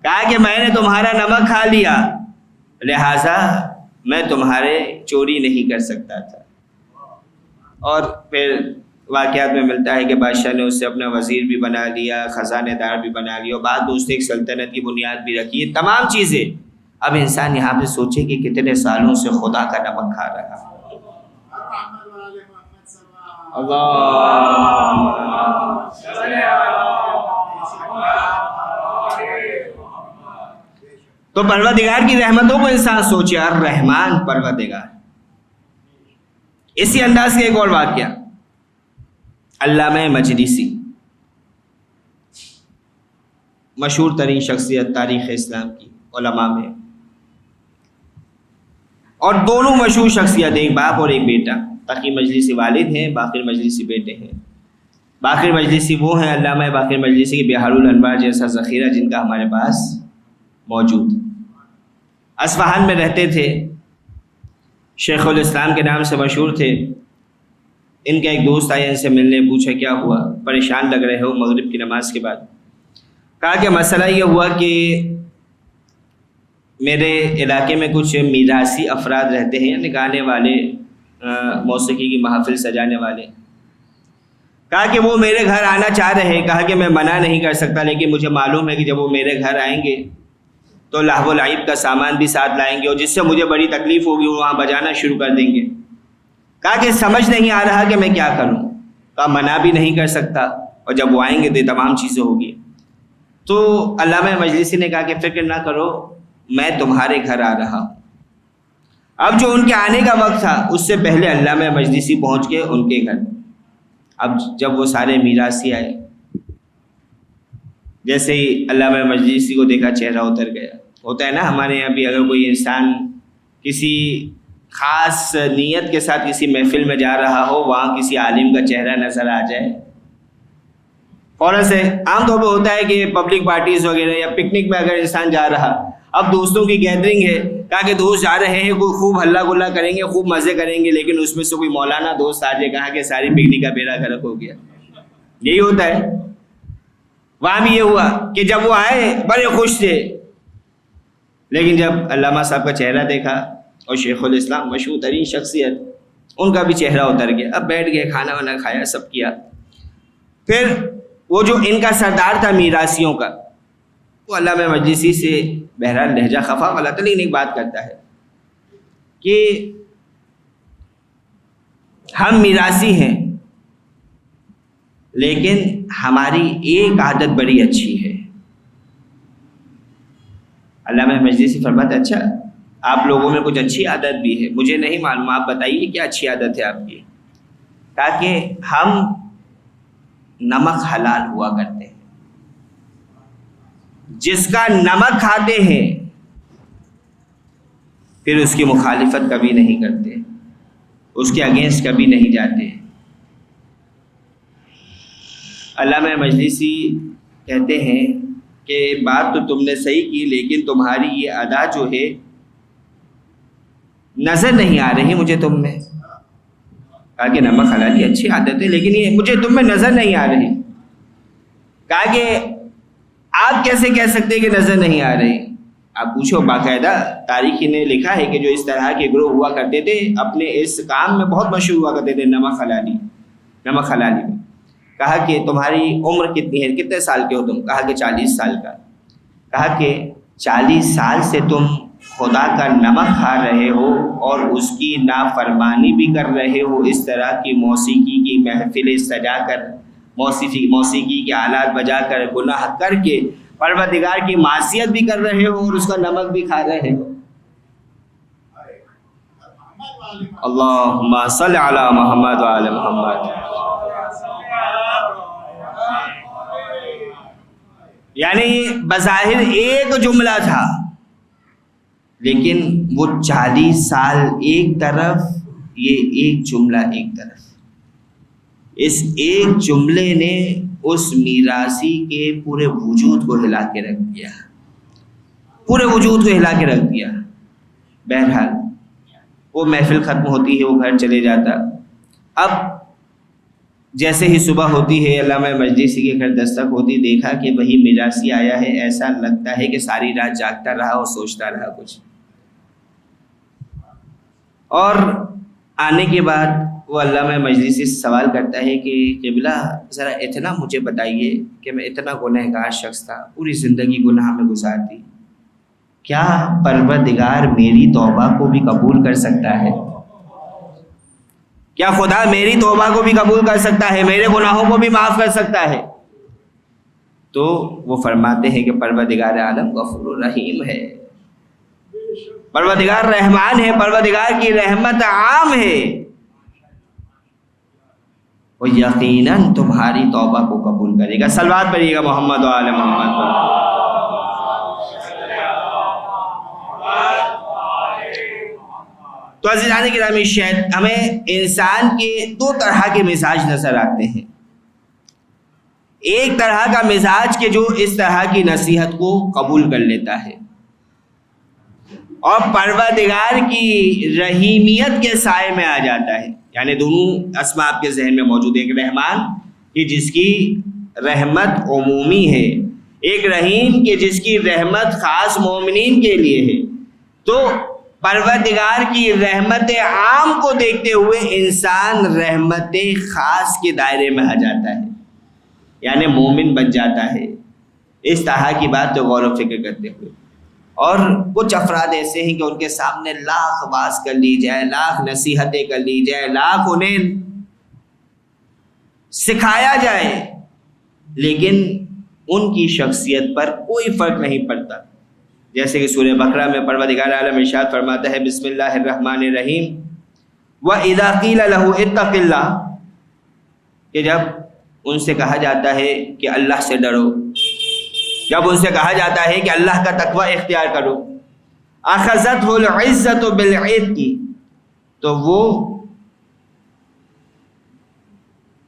Speaker 1: کہا کہ میں نے تمہارا نمک کھا لیا، لہٰذا میں تمہارے چوری نہیں کر سکتا تھا۔ اور پھر واقعات میں ملتا ہے کہ بادشاہ نے اس سے اپنا وزیر بھی بنا لیا، خزانہ دار بھی بنا لیا، اور بعد اس نے ایک سلطنت کی بنیاد بھی رکھی، یہ تمام چیزیں۔ اب انسان یہاں پہ سوچے کہ کتنے سالوں سے خدا کا نمک کھا رہا۔ تو پروردگار کی رحمتوں کو انسان سوچے، الرحمن پروردگار۔ اسی انداز کے ایک اور واقعہ، علامہ مجلسی، مشہور ترین شخصیت تاریخ اسلام کی علماء میں، اور دونوں مشہور شخصیت، ایک باپ اور ایک بیٹا۔ تقی مجلسی والد ہیں، باقر مجلسی بیٹے ہیں۔ باقر مجلسی وہ ہیں، علامہ باقر مجلسی کی بہار الانوار جیسا ذخیرہ جن کا ہمارے پاس موجود۔ اصفہان میں رہتے تھے، شیخ الاسلام کے نام سے مشہور تھے۔ ان کا ایک دوست آیا ان سے ملنے، پوچھا کیا ہوا، پریشان لگ رہے ہو مغرب کی نماز کے بعد؟ کہا کہ مسئلہ یہ ہوا کہ میرے علاقے میں کچھ میراثی افراد رہتے ہیں، یعنی گانے والے، موسیقی کی محافل سجانے والے۔ کہا کہ وہ میرے گھر آنا چاہ رہے ہیں۔ کہا کہ میں منع نہیں کر سکتا، لیکن مجھے معلوم ہے کہ جب وہ میرے گھر آئیں گے تو لہو و لعب کا سامان بھی ساتھ لائیں گے، اور جس سے مجھے بڑی تکلیف ہوگی وہ وہاں بجانا شروع کر دیں گے۔ کہا کہ سمجھ نہیں آ رہا کہ میں کیا کروں۔ کہا منع بھی نہیں کر سکتا، اور جب وہ آئیں گے تو یہ تمام چیزیں ہوگی۔ تو علامہ مجلسی نے کہا کہ فکر نہ کرو، میں تمہارے گھر آ رہا ہوں۔ اب جو ان کے آنے کا وقت تھا اس سے پہلے علامہ مجلسی پہنچ گئے ان کے گھر۔ اب جب وہ سارے میراثی آئے، جیسے ہی علامہ مجلسی کو دیکھا چہرہ اتر گیا۔ ہوتا ہے نا ہمارے یہاں بھی، اگر کوئی انسان کسی خاص نیت کے ساتھ کسی محفل میں جا رہا ہو، وہاں کسی عالم کا چہرہ نظر آ جائے، فوراً سے عام طور پہ ہوتا ہے کہ پبلک پارٹیز وغیرہ یا پکنک میں اگر انسان جا رہا، اب دوستوں کی گیدرنگ ہے، کہا کہ دوست جا رہے ہیں، کوئی خوب ہلا گلا کریں گے، خوب مزے کریں گے، لیکن اس میں سے کوئی مولانا دوست آ جائے، کہا کہ ساری پکنک کا بیڑا غرق ہو گیا۔ یہی ہوتا ہے، وہاں بھی یہ ہوا کہ جب وہ آئے بڑے خوش تھے، لیکن جب علامہ صاحب کا چہرہ دیکھا، اور شیخ الاسلام مشہور ترین شخصیت، ان کا بھی چہرہ اتر گیا۔ اب بیٹھ گئے، کھانا وانا کھایا، سب کیا۔ پھر وہ جو ان کا سردار تھا میراثیوں کا، وہ علامہ مجلسی سے بہرحال لہجہ خفا والا تھا، لیکن ایک بات کرتا ہے کہ ہم میراثی ہیں، لیکن ہماری ایک عادت بڑی اچھی ہے۔ علامہ مجلسی فرماتے اچھا، آپ لوگوں میں کچھ اچھی عادت بھی ہے، مجھے نہیں معلوم، آپ بتائیے کیا اچھی عادت ہے آپ کی؟ تاکہ ہم نمک حلال ہوا کرتے ہیں، جس کا نمک کھاتے ہیں پھر اس کی مخالفت کبھی نہیں کرتے، اس کے اگینسٹ کبھی نہیں جاتے۔ علامہ مجلسی کہتے ہیں کہ بات تو تم نے صحیح کی، لیکن تمہاری یہ ادا جو ہے نظر نہیں آ رہی مجھے تم میں۔ کہا کہ نمک حلالی اچھی عادت ہے، لیکن یہ مجھے تم میں نظر نہیں آ رہی۔ کہا کہ آپ کیسے کہہ سکتے کہ نظر نہیں آ رہی؟ آپ پوچھو، باقاعدہ تاریخ نے لکھا ہے کہ جو اس طرح کے گروہ ہوا کرتے تھے اپنے اس کام میں بہت مشہور ہوا کرتے تھے، نمک حلالی میں. کہا کہ تمہاری عمر کتنی ہے، کتنے سال کے ہو تم؟ کہا کہ 40 سال کا. کہا کہ 40 سال سے تم خدا کا نمک کھا رہے ہو اور اس کی نافرمانی بھی کر رہے ہو، اس طرح کی موسیقی کی محفلیں سجا کر، موسیقی کے آلات بجا کر، گناہ کر کے پروردگار کی معصیت بھی کر رہے ہو اور اس کا نمک بھی کھا رہے ہو. اللہم صل علی محمد وعلی محمد. یعنی بظاہر ایک جملہ تھا، لیکن وہ 40 سال ایک طرف، یہ ایک جملہ ایک طرف. اس ایک جملے نے اس میراثی کے پورے وجود کو ہلا کے رکھ دیا، پورے وجود کو ہلا کے رکھ دیا. بہرحال وہ محفل ختم ہوتی ہے، وہ گھر چلے جاتا. اب جیسے ہی صبح ہوتی ہے، علامہ مجلسی کے گھر دستک ہوتی، دیکھا کہ وہی میراثی آیا ہے. ایسا لگتا ہے کہ ساری رات جاگتا رہا اور سوچتا رہا کچھ. اور آنے کے بعد وہ علامہ مجلسی سے سوال کرتا ہے کہ قبلہ ذرا اتنا مجھے بتائیے کہ میں اتنا گنہگار شخص تھا، پوری زندگی گناہ میں گزار دی، کیا پروردگار میری توبہ کو بھی قبول کر سکتا ہے؟ کیا خدا میری توبہ کو بھی قبول کر سکتا ہے، میرے گناہوں کو بھی معاف کر سکتا ہے؟ تو وہ فرماتے ہیں کہ پروردگار عالم غفور الرحیم ہے، پروردگار رحمان ہے، پروردگار کی رحمت عام ہے، وہ یقیناً تمہاری توبہ کو قبول کرے گا. صلوات پڑھیے گا محمد و آل محمد پر. تو عزیزان گرامی، ہمیں انسان کے 2 طرح کے مزاج نظر آتے ہیں. ایک طرح کا مزاج کہ جو اس طرح کی نصیحت کو قبول کر لیتا ہے اور پروردگار کی رحیمیت کے سائے میں آ جاتا ہے. یعنی دونوں اسما آپ کے ذہن میں موجود ہے، ایک رحمان کہ جس کی رحمت عمومی ہے، ایک رحیم کہ جس کی رحمت خاص مومنین کے لیے ہے. تو پروردگار کی رحمت عام کو دیکھتے ہوئے انسان رحمت خاص کے دائرے میں آ جاتا ہے، یعنی مومن بن جاتا ہے. اس طرح کی بات تو غور و فکر کرتے ہوئے. اور کچھ افراد ایسے ہیں کہ ان کے سامنے لاکھ باز کر لی جائے، لاکھ نصیحتیں کر لی جائے، لاکھ انہیں سکھایا جائے، لیکن ان کی شخصیت پر کوئی فرق نہیں پڑتا. جیسے کہ سورہ بقرہ میں پروردگار عالم ارشاد فرماتا ہے، بسم اللہ الرحمن الرحیم، وَإِذَا قِيلَ لَهُ اتَّقِ اللَّهَ، کہ جب ان سے کہا جاتا ہے کہ اللہ سے ڈرو، جب ان سے کہا جاتا ہے کہ اللہ کا تقوی اختیار کرو، اخذتہ العزت بالعتق، تو وہ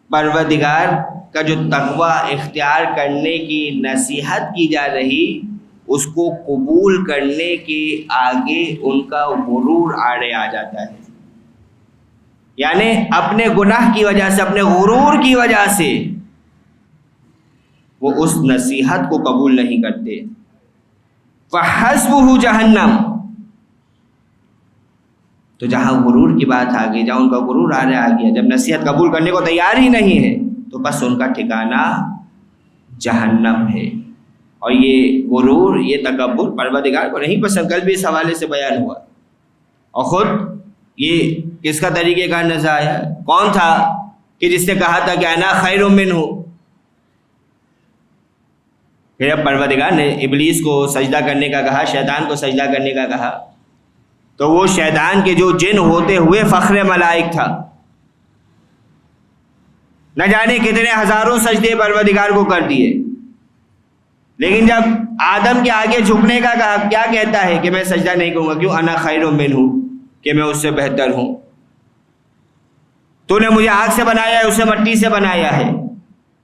Speaker 1: پروردگار کا جو تقوی اختیار کرنے کی نصیحت کی جا رہی، اس کو قبول کرنے کے آگے ان کا غرور آڑے آ جاتا ہے. یعنی اپنے گناہ کی وجہ سے، اپنے غرور کی وجہ سے وہ اس نصیحت کو قبول نہیں کرتے. فَحَسْبُهُ جَهَنَّمْ، تو جہاں غرور کی بات آ گئی، جہاں ان کا غرور آ گیا، جب نصیحت قبول کرنے کو تیار ہی نہیں ہے، تو بس ان کا ٹھکانہ جہنم ہے. اور یہ غرور، یہ تکبر پروردگار کو نہیں پسند. کل بھی اس حوالے سے بیان ہوا. اور خود یہ کس کا طریقہ کار نظر آیا؟ کون تھا کہ جس نے کہا تھا کہ انا خیر منہ؟ پھر جب پروردگار نے ابلیس کو سجدہ کرنے کا کہا، شیطان کو سجدہ کرنے کا کہا، تو وہ شیطان کے جو جن ہوتے ہوئے فخر ملائک تھا، نہ جانے کتنے ہزاروں سجدے پروردگار کو کر دیے، لیکن جب آدم کے آگے جھکنے کا کہا، کیا کہتا ہے کہ میں سجدہ نہیں کروں گا. کیوں؟ انا خیر منہ، کہ میں اس سے بہتر ہوں. تو نے مجھے آگ سے بنایا ہے، اسے مٹی سے بنایا ہے.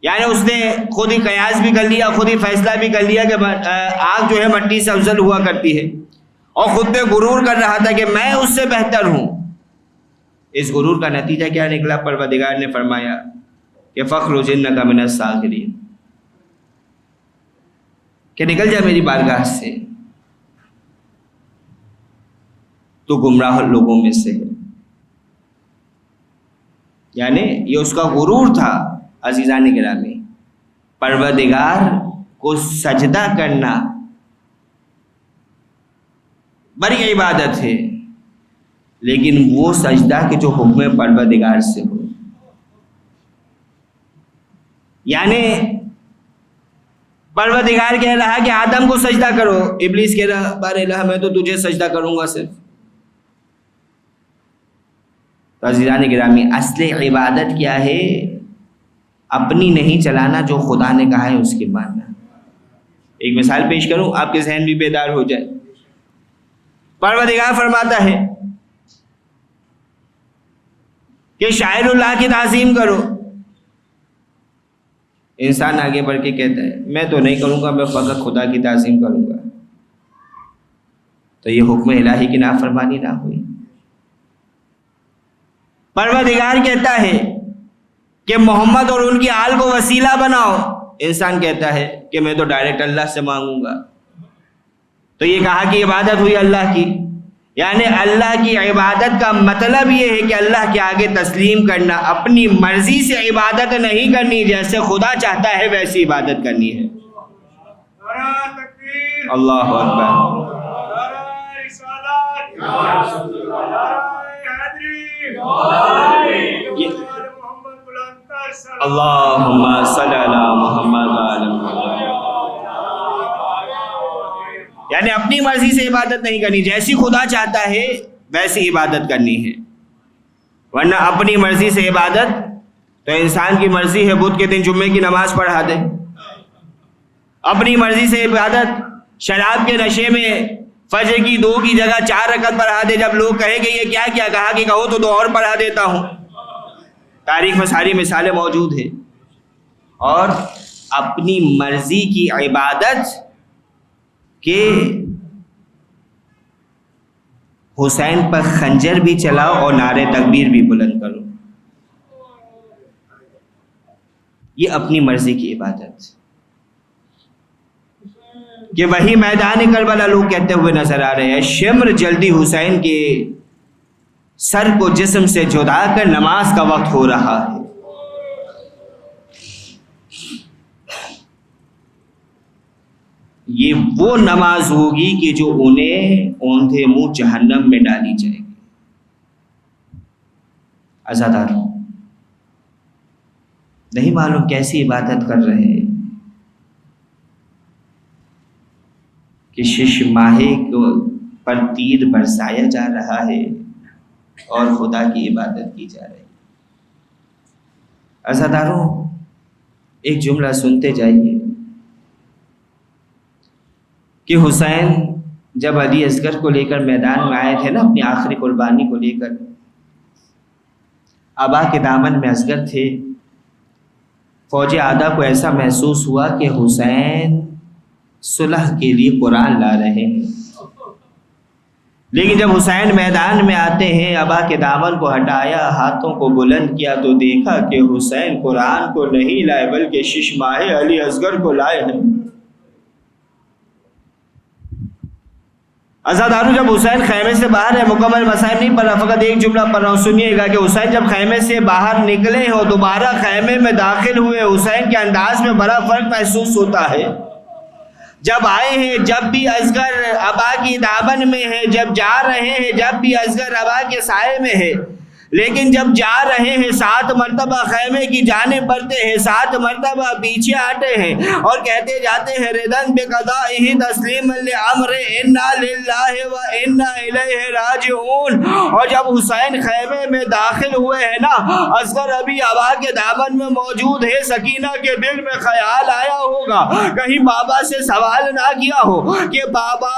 Speaker 1: یعنی اس نے خود ہی قیاس بھی کر لیا، خود ہی فیصلہ بھی کر لیا کہ آگ جو ہے مٹی سے افضل ہوا کرتی ہے، اور خود پہ غرور کر رہا تھا کہ میں اس سے بہتر ہوں. اس غرور کا نتیجہ کیا نکلا؟ پروردگار نے فرمایا کہ فَاخْرُجْ إِنَّكَ مِنَ الصَّاغِرِينَ، کہ نکل جا میری بارگاہ سے، تو گمراہ لوگوں میں سے ہے. یعنی یہ اس کا غرور تھا. عزیزان گرامی، پروردگار کو سجدہ کرنا بڑی عبادت ہے، لیکن وہ سجدہ کے جو حکم پروردگار سے ہو. یعنی پروردگار کہہ رہا کہ آدم کو سجدہ کرو، ابلیس کہہ رہا بار الہ میں تو تجھے سجدہ کروں گا صرف. تو عزیزان گرامی، اصل عبادت کیا ہے؟ اپنی نہیں چلانا، جو خدا نے کہا ہے اس کی ماننا. ایک مثال پیش کروں، آپ کے ذہن بھی بیدار ہو جائے. پروردگار فرماتا ہے کہ شاعر اللہ کی تعظیم کرو. انسان آگے بڑھ کے کہتا ہے میں تو نہیں کروں گا، میں فقط خدا کی تعظیم کروں گا. تو یہ حکم الہی کی نافرمانی نہ ہوئی. پروردگار کہتا ہے کہ محمد اور ان کی آل کو وسیلہ بناؤ. انسان کہتا ہے کہ میں تو ڈائریکٹ اللہ سے مانگوں گا. تو یہ کہا کہ عبادت ہوئی اللہ کی. یعنی اللہ کی عبادت کا مطلب یہ ہے کہ اللہ کے آگے تسلیم کرنا، اپنی مرضی سے عبادت نہیں کرنی، جیسے خدا چاہتا ہے ویسی عبادت کرنی ہے. اللہ اکبر. اللہم صلی علی محمد وعلی محمد. یعنی اپنی مرضی سے عبادت نہیں کرنی، جیسی خدا چاہتا ہے ویسی عبادت کرنی ہے. ورنہ اپنی مرضی سے عبادت تو انسان کی مرضی ہے بدھ کے دن جمعے کی نماز پڑھا دے. اپنی مرضی سے عبادت شراب کے نشے میں فجر کی 2 کی جگہ 4 رکعت پڑھا دے. جب لوگ کہیں گے یہ کیا کیا، کہا کہ کہو تو 2 اور پڑھا دیتا ہوں. تاریخ میں ساری مثالیں موجود ہیں. اور اپنی مرضی کی عبادت کہ حسین پر خنجر بھی چلاؤ اور نعرے تکبیر بھی بلند کرو، یہ اپنی مرضی کی عبادت. کہ وہی میدان کربلا لوگ کہتے ہوئے نظر آ رہے ہیں شمر جلدی حسین کے سر کو جسم سے جدا کر نماز کا وقت ہو رہا ہے. یہ وہ نماز ہوگی کہ جو انہیں اوندھے منہ جہنم میں ڈالی جائے گی. عزاداروں، نہیں معلوم کیسی عبادت کر رہے ہیں کہ شش ماہے کو پر تیر برسایا جا رہا ہے اور خدا کی عبادت کی جا رہی ہے. عزاداروں، ایک جملہ سنتے جائیے کہ حسین جب علی اصغر کو لے کر میدان میں آئے تھے نا، اپنی آخری قربانی کو لے کر، ابا کے دامن میں اصغر تھے. فوج آدھا کو ایسا محسوس ہوا کہ حسین صلح کے لیے قرآن لا رہے ہیں. لیکن جب حسین میدان میں آتے ہیں، ابا کے دامن کو ہٹایا، ہاتھوں کو بلند کیا تو دیکھا کہ حسین قرآن کو نہیں لائے بلکہ شش ماہے علی اصغر کو لائے ہیں. عزاداروں، جب حسین خیمے سے باہر ہے، مکمل مسائل نہیں پڑھ رہا، فقط ایک جملہ پڑھ رہا ہوں، سنیے گا کہ حسین جب خیمے سے باہر نکلے ہو، دوبارہ خیمے میں داخل ہوئے، حسین کے انداز میں بڑا فرق محسوس ہوتا ہے. جب آئے ہیں جب بھی اصغر ابا کی دامن میں ہے، جب جا رہے ہیں جب بھی اصغر ابا کے سائے میں ہے. لیکن جب جا رہے ہیں 7 مرتبہ خیمے کی جانب بڑھتے ہیں، 7 مرتبہ پیچھے آتے ہیں اور کہتے جاتے ہیں ردن بقضائہ تسلیم لامر انا للہ و انا الیہ راجعون. اور جب حسین خیمے میں داخل ہوئے ہیں نا، اصغر ابھی ابا کے دامن میں موجود ہے. سکینہ کے دل میں خیال آیا ہوگا، کہیں بابا سے سوال نہ کیا ہو کہ بابا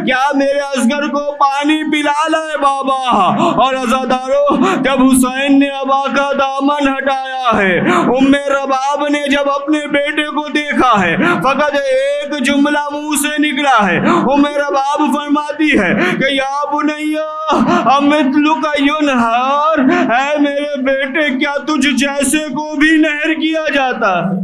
Speaker 1: کیا میرے اصغر کو پانی پلا لائے بابا. اور عزاداروں، جب حسین نے ابا کا دامن ہٹایا ہے، ام رباب نے جب اپنے بیٹے کو دیکھا ہے، فقط ایک جملہ منہ سے نکلا ہے. ام رباب فرماتی ہے کہ یا بنیا امثلک ینہار، اے میرے بیٹے کیا تجھ جیسے کو بھی نہر کیا جاتا ہے.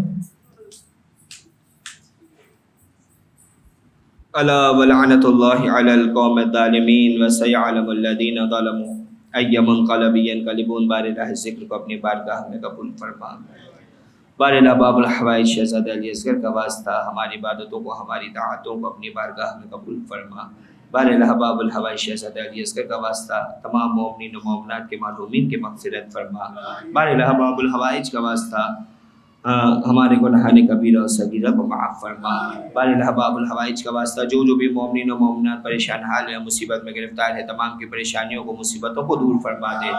Speaker 1: الا ولعنۃ اللہ علی القوم الظالمین وسیعلم الذین ظلموا ای منقلب ینقلبون۔ بار الہ ذکر کو اپنی بارگاہ میں قبول فرما۔ بار الہ باب الحوائج شہزادہ علی اصغر کا واسطہ ہماری عبادتوں کو ہماری طاعتوں کو اپنی بارگاہ میں قبول فرما۔ بار الہ باب الحوائج شہزادہ علی اصغر کا واسطہ تمام مومنین و مومنات کے معلومین کی مغفرت فرما۔ بار الہ باب الحوائج کا واسطہ ہمارے گناہان کبیرہ و صغیرہ کو معاف فرما۔ بار الہ باب الحوائج کا واسطہ جو بھی مومنین و مومنات پریشان حال یا مصیبت میں گرفتار ہے، تمام کی پریشانیوں کو مصیبتوں کو دور فرما دے۔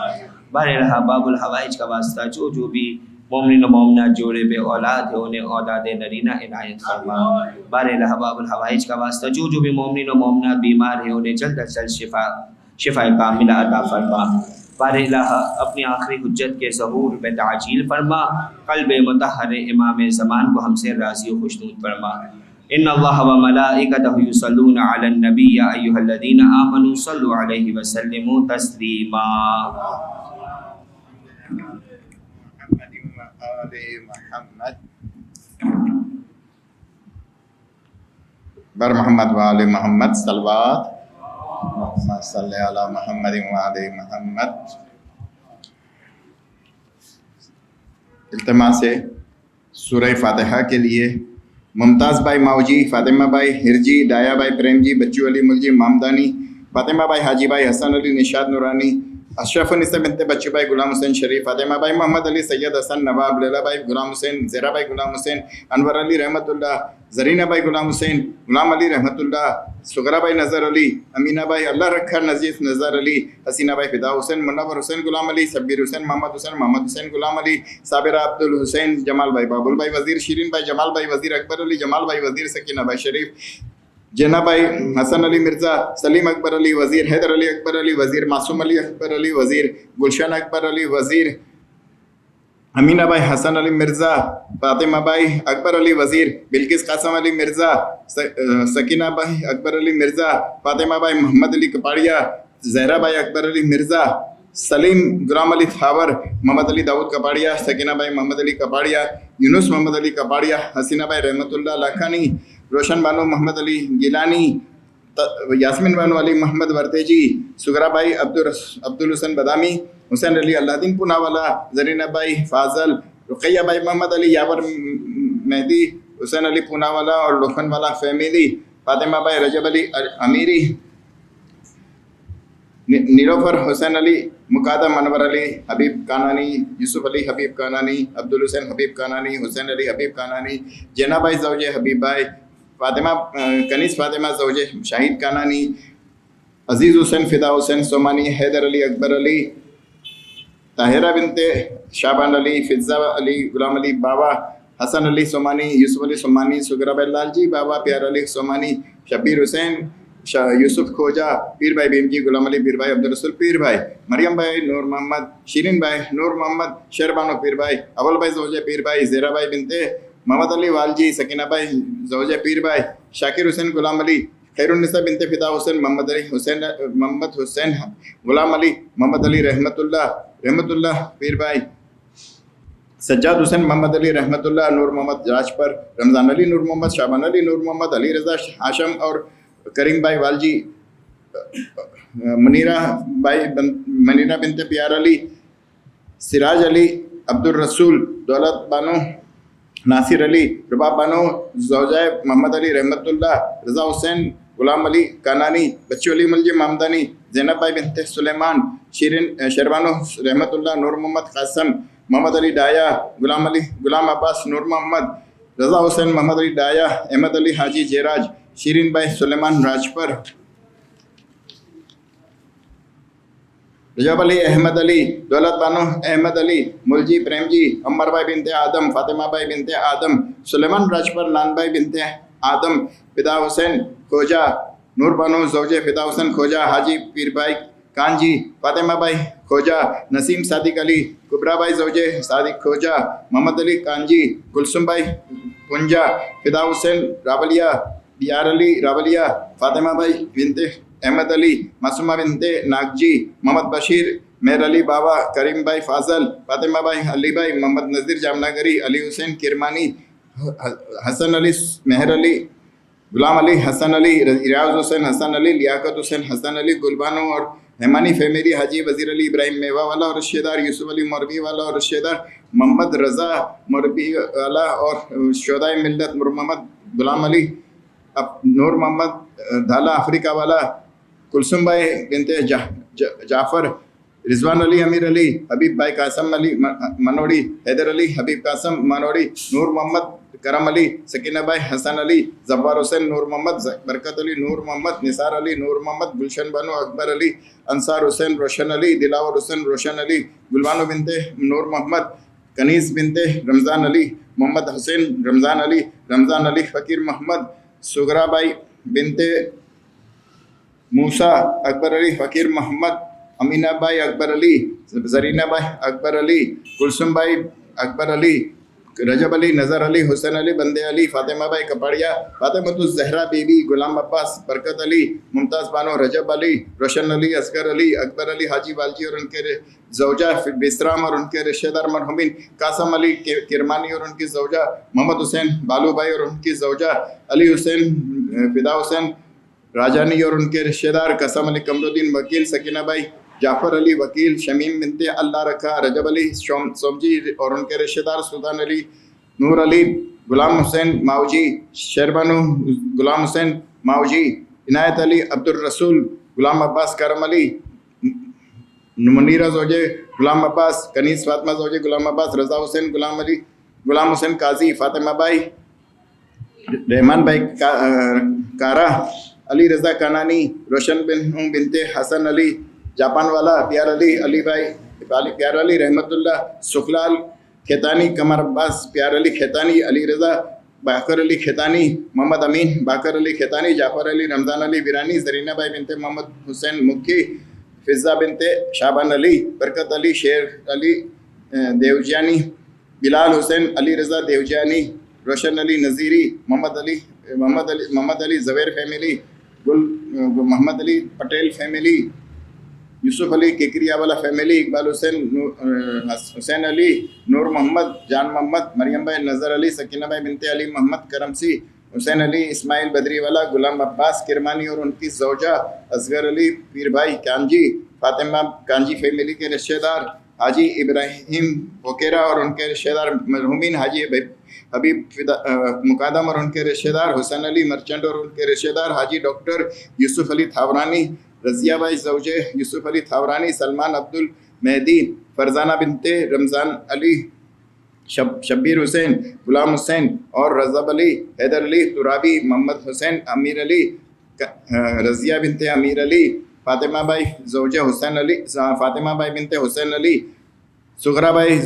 Speaker 1: بار الہ باب الحوائج کا واسطہ جو بھی مومنین و مومنات جوڑے بے اولاد ہے انہیں اولاد نرینہ عنایت فرما۔ بار الہ باب الحوائج کا واسطہ جو بھی مومنین و مومنات بیمار ہیں انہیں جلد از جلد شفا کاملہ عطا فرما۔ بار الہ اپنی آخری حجت کے ظہور میں تعجیل فرما۔ قلب مطہر امام زمان کو ہم سے راضی و خوشنود فرما۔ ان اللہ و ملائکتہ یصلون علی النبی یا ایھا الذین آمنوا صلوا علیہ وسلموا تسلیما۔
Speaker 3: محمد بر محمد و آل محمد صلوات محمد صلی علی محمد و آل محمد۔ التماس ہے سورہ فاتحہ کے لیے ممتاز بھائی ماؤجی، فاطمہ بھائی ہرجی، ڈایا بھائی پریم جی، بچو علی ملجی مامدانی، فاطمہ بھائی حاجی بھائی حسن علی نشاد نورانی، اشرف النساء بنت بچو بھائی غلام حسین شریف، فاطمہ بھائی محمد علی سید حسن نواب، لیلا بھائی غلام حسین، زیرا بھائی غلام حسین، انور علی رحمۃ اللہ، زرینہ بھائی غلام حسین، غلام علی رحمۃ اللہ، سغرا بھائی نظر علی، امینہ بھائی اللہ رکھا نزیف نظر علی، حسینہ بھائی فدا حسین، منور حسین غلام علی، سبیر حسین، محمد حسین غلام علی، صابرہ عبد الحسین، جمال بھائی بابل بھائی وزیر، شیرین بھائی جمال بھائی وزیر، اکبر علی جمال بھائی وزیر، سکینہ بھائی شریف، جنا بھائی حسن علی مرزا، سلیم اکبر علی وزیر، حیدر علی اکبر علی وزیر، معصوم علی اکبر علی وزیر، گلشن اکبر علی وزیر، امینہ بھائی حسن علی مرزا، فاطمہ بھائی اکبر علی وزیر، بلکس قاسم علی مرزا، سکینہ بھائی اکبر علی مرزا، فاطمہ بھائی محمد علی کپاڑیا، زہرا بھائی اکبر علی مرزا، سلیم غلام علی تھاور، محمد علی داؤد کپاڑیا، سکینہ بھائی محمد علی کپاڑیا، یونس محمد علی کپاڑیا، حسینہ بھائی رحمۃ اللہ لاکھانی، روشن بانو محمد علی گیلانی، یاسمین بانو علی محمد ورتیجی، سغرا بھائی عبد الحسن بادامی، حسین علی اللہ دین پوناوالا، زرینہ بھائی فاضل، رقیہ بھائی محمد علی یاور مہدی، حسین علی پوناوالا اور لکھن والا فیملی، فاطمہ بھائی رجب علی امیری، نیلوفر حسین علی مقادم، انور علی حبیب کانانی، یوسف علی حبیب کانانی، عبد الحسین حبیب کانانی، حسین علی حبیب کانانی، جینا بھائی زوج حبیب بھائی، فاطمہ کنیز فاطمہ زوج شاہد کانانی، عزیز حسین فدا حسین سومانی، حیدر علی اکبر علی، طاہرہ بنت شابان علی، فضا علی غلام علی بابا، حسن علی سومانی، یوسف علی سومانی، سغرا بھائی لال جی بابا، پیار علی سومانی، شبیر حسین، یوسف کھوجا، پیر بھائی بھیم جی، غلام علی پیر بھائی، عبدالرسول پیر بھائی، مریم بھائی نور محمد، شیرین بھائی نور محمد، شیربانو پیر بھائی، اول بھائی زوجہ پیر بھائی، زیرا بھائی بنتے محمد علی والجی، سکینہ بھائی زوجہ پیر بھائی، شاکر حسین غلام علی، خیر النساء بنت فدا حسین، محمد حسین غلام علی، محمد علی رحمۃ اللہ پیر بھائی، سجاد حسین محمد علی رحمۃ اللہ، نور محمد راج پر، رمضان علی نور محمد، شابان علی نور محمد، علی رضا ہاشم اور کریم بھائی والجی، منیرہ بنت پیار علی، سراج علی، عبد الرسول، دولت بانو، ناصر علی، رباب بانو زوجہ محمد علی رحمۃ اللہ، رضا حسین غلام علی کانانی، بچو علی ملجی مامدانی، زینب بھائی بنت سلیمان، شیربانو رحمۃ اللہ، نور محمد قاسم، محمد علی ڈایا، غلام عباس نور محمد، رضا حسین محمد علی ڈایا، احمد علی حاجی جیراج، شیرین بھائی سلیمان راجپر، رجب علی احمد علی، دولت بانو احمد علی، ملجی پریم جی، عمر بھائی بنتے آدم، فاطمہ بھائی بنتے آدم، سلیمان راجپر، نان بھائی بنتے آدم، فدا حسین کھوجا، نور بانو زوجہ فدا حسین کھوجا، حاجی پیر بھائی کانجی، فاطمہ بھائی کھوجا، نسیم صادق علی، کبرا بھائی زوجہ صادق کھوجا، محمد علی کانجی، کلثوم بھائی پنجا، فدا حسین راولیہ، دیار علی راولیہ، فاطمہ بھائی بنتے احمد علی، معصومہ بنت ناگجی، محمد بشیر میر علی بابا، کریم بھائی فاضل، فاطمہ بھائی علی بھائی، محمد نذیر جامنگری، علی حسین کرمانی، حسن علی مہر علی، غلام علی حسن علی ریاض حسین حسن علی لیاقت حسین حسن علی گلبانو اور حیمانی فیملی حاجی وزیر علی ابراہیم میوہ والا اور رشتے دار یوسف علی موربی والا اور رشتے دار محمد رضا موربی والا اور شہدائے ملت نور محمد غلام علی نور محمد دھالا افریقہ والا کلثوم بھائی بنت جعفر رضوان علی امیر علی حبیب بھائی قاسم علی منوڑی حیدر علی حبیب قاسم منوڑی نور محمد کرم علی سکینہ بھائی حسن علی زوار حسین نور محمد برکت علی نور محمد نثار علی نور محمد گلشن بانو اکبر علی انصار حسین روشن علی دلاور حسین روشن علی گلبانو بنت نور محمد کنیز بنت رمضان علی محمد حسین رمضان علی فقیر محمد سغرا بھائی بنت موسیٰ اکبر علی فقیر محمد امینہ بھائی اکبر علی زرینہ بھائی اکبر علی کلثوم بھائی اکبر علی رجب علی نظر علی حسین علی بندے علی فاطمہ بھائی کپاڑیا فاطمہ الزہرا بی بی غلام عباس برکت علی ممتاز بانو رجب علی روشن علی اصغر علی اکبر علی حاجی والجی اور ان کے زوجہ بسرام اور ان کے رشتہ دار مرحومین قاسم علی کرمانی اور ان کی زوجہ محمد حسین بالو بھائی اور ان کی زوجہ علی حسین فدا حسین راجانی اور ان کے رشتہ دار قاسم علی قمرالدین وکیل سکینہ بھائی جعفر علی وکیل شمیم بنت اللہ رکھا رجب علی سومجی اور ان کے رشتہ دار سلطان علی نور علی غلام حسین ماوجی شیربانو غلام حسین ماوجی عنایت علی عبد الرسول غلام عباس کرم علی منیرہ زوجے غلام عباس کنیز فاطمہ زوجے غلام عباس رضا حسین غلام حسین قاضی فاطمہ بھائی رحمان بھائی کارا علی رضا کانانی روشن بنت حسن علی جاپان والا پیار علی بھائی پیار علی رحمت اللہ سخلال کھیتانی قمر عباس پیار علی کھیتانی علی رضا باقر علی کھیتانی محمد امین باقر علی کھیتانی جعفر علی رمضان علی ویرانی زرینہ بھائی بنت محمد حسین مکھی فضا بنت شابان علی برکت علی شیر علی دیوجانی بلال حسین علی رضا دیوجانی روشن علی نذیری محمد علی زویر فیملی محمد علی پٹیل فیملی یوسف علی کیکریا والا فیملی اقبال حسین علی نور محمد جان محمد مریم بھائی نظر علی سکینہ بھائی بنت علی محمد کرمسی حسین علی اسماعیل بدری والا غلام عباس کرمانی اور ان کی زوجہ اصغر علی پیر بھائی کانجی فاطمہ کانجی فیملی کے رشتہ دار حاجی ابراہیم وکیرا اور ان کے رشتہ دار مرحومین حاجی حبیب مقادم اور ان کے رشتہ دار حسین علی مرچنٹ اور ان کے رشتہ دار حاجی ڈاکٹر یوسف علی تھاورانی رضیہ بھائی زوجے یوسف علی تھاورانی سلمان عبد المہدی فرزانہ بنت رمضان علی شبیر حسین غلام حسین اور رضب علی حیدر علی ترابی محمد حسین امیر علی رضیہ بنت امیر علی فاطمہ بھائی زوجہ حسین علی فاطمہ بھائی بنت حسین علی سغرا بھائی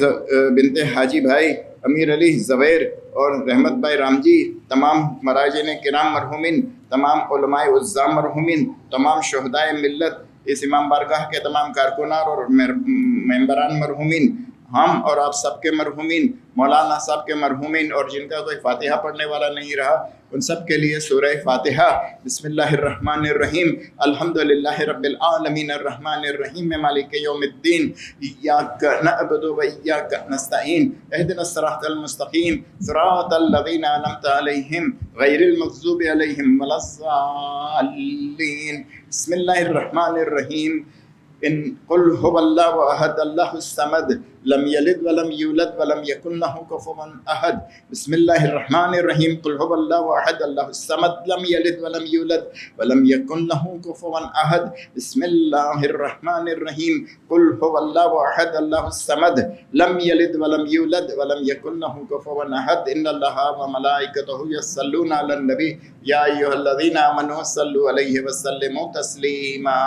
Speaker 3: بنت حاجی بھائی امیر علی زبیر اور رحمت بھائی رام جی تمام مراجعین کرام مرحومین تمام علماء عظام مرحومین تمام شہدائے ملت اس امام بارگاہ کے تمام کارکنان اور ممبران مرحومین ہم اور آپ سب کے مرحومین مولانا صاحب کے مرحومین اور جن کا کوئی فاتحہ پڑھنے والا نہیں رہا ان سب کے لیے سورہ فاتحہ بسم اللہ الرحمن الرحیم الحمدللہ رب العالمین الرحمن الرحیم مالک یوم الدین ایاک نعبد و ایاک نستعین اہدنا الصراط المستقیم صراط الذین انعمت علیہم غیر المغضوب علیہم ولا الضالین بسم اللہ الرحمن الرحیم ان قل هو الله احد الله الصمد لم يلد ولم يولد ولم يكن له كفوا احد بسم الله الرحمن الرحيم قل هو الله احد الله الصمد لم يلد ولم يولد ولم يكن له كفوا احد بسم الله الرحمن الرحيم قل هو الله احد الله الصمد لم يلد ولم يولد ولم يكن له كفوا احد ان الله وملائكته يصلون على النبي يا ايها الذين امنوا صلوا عليه وسلموا تسليما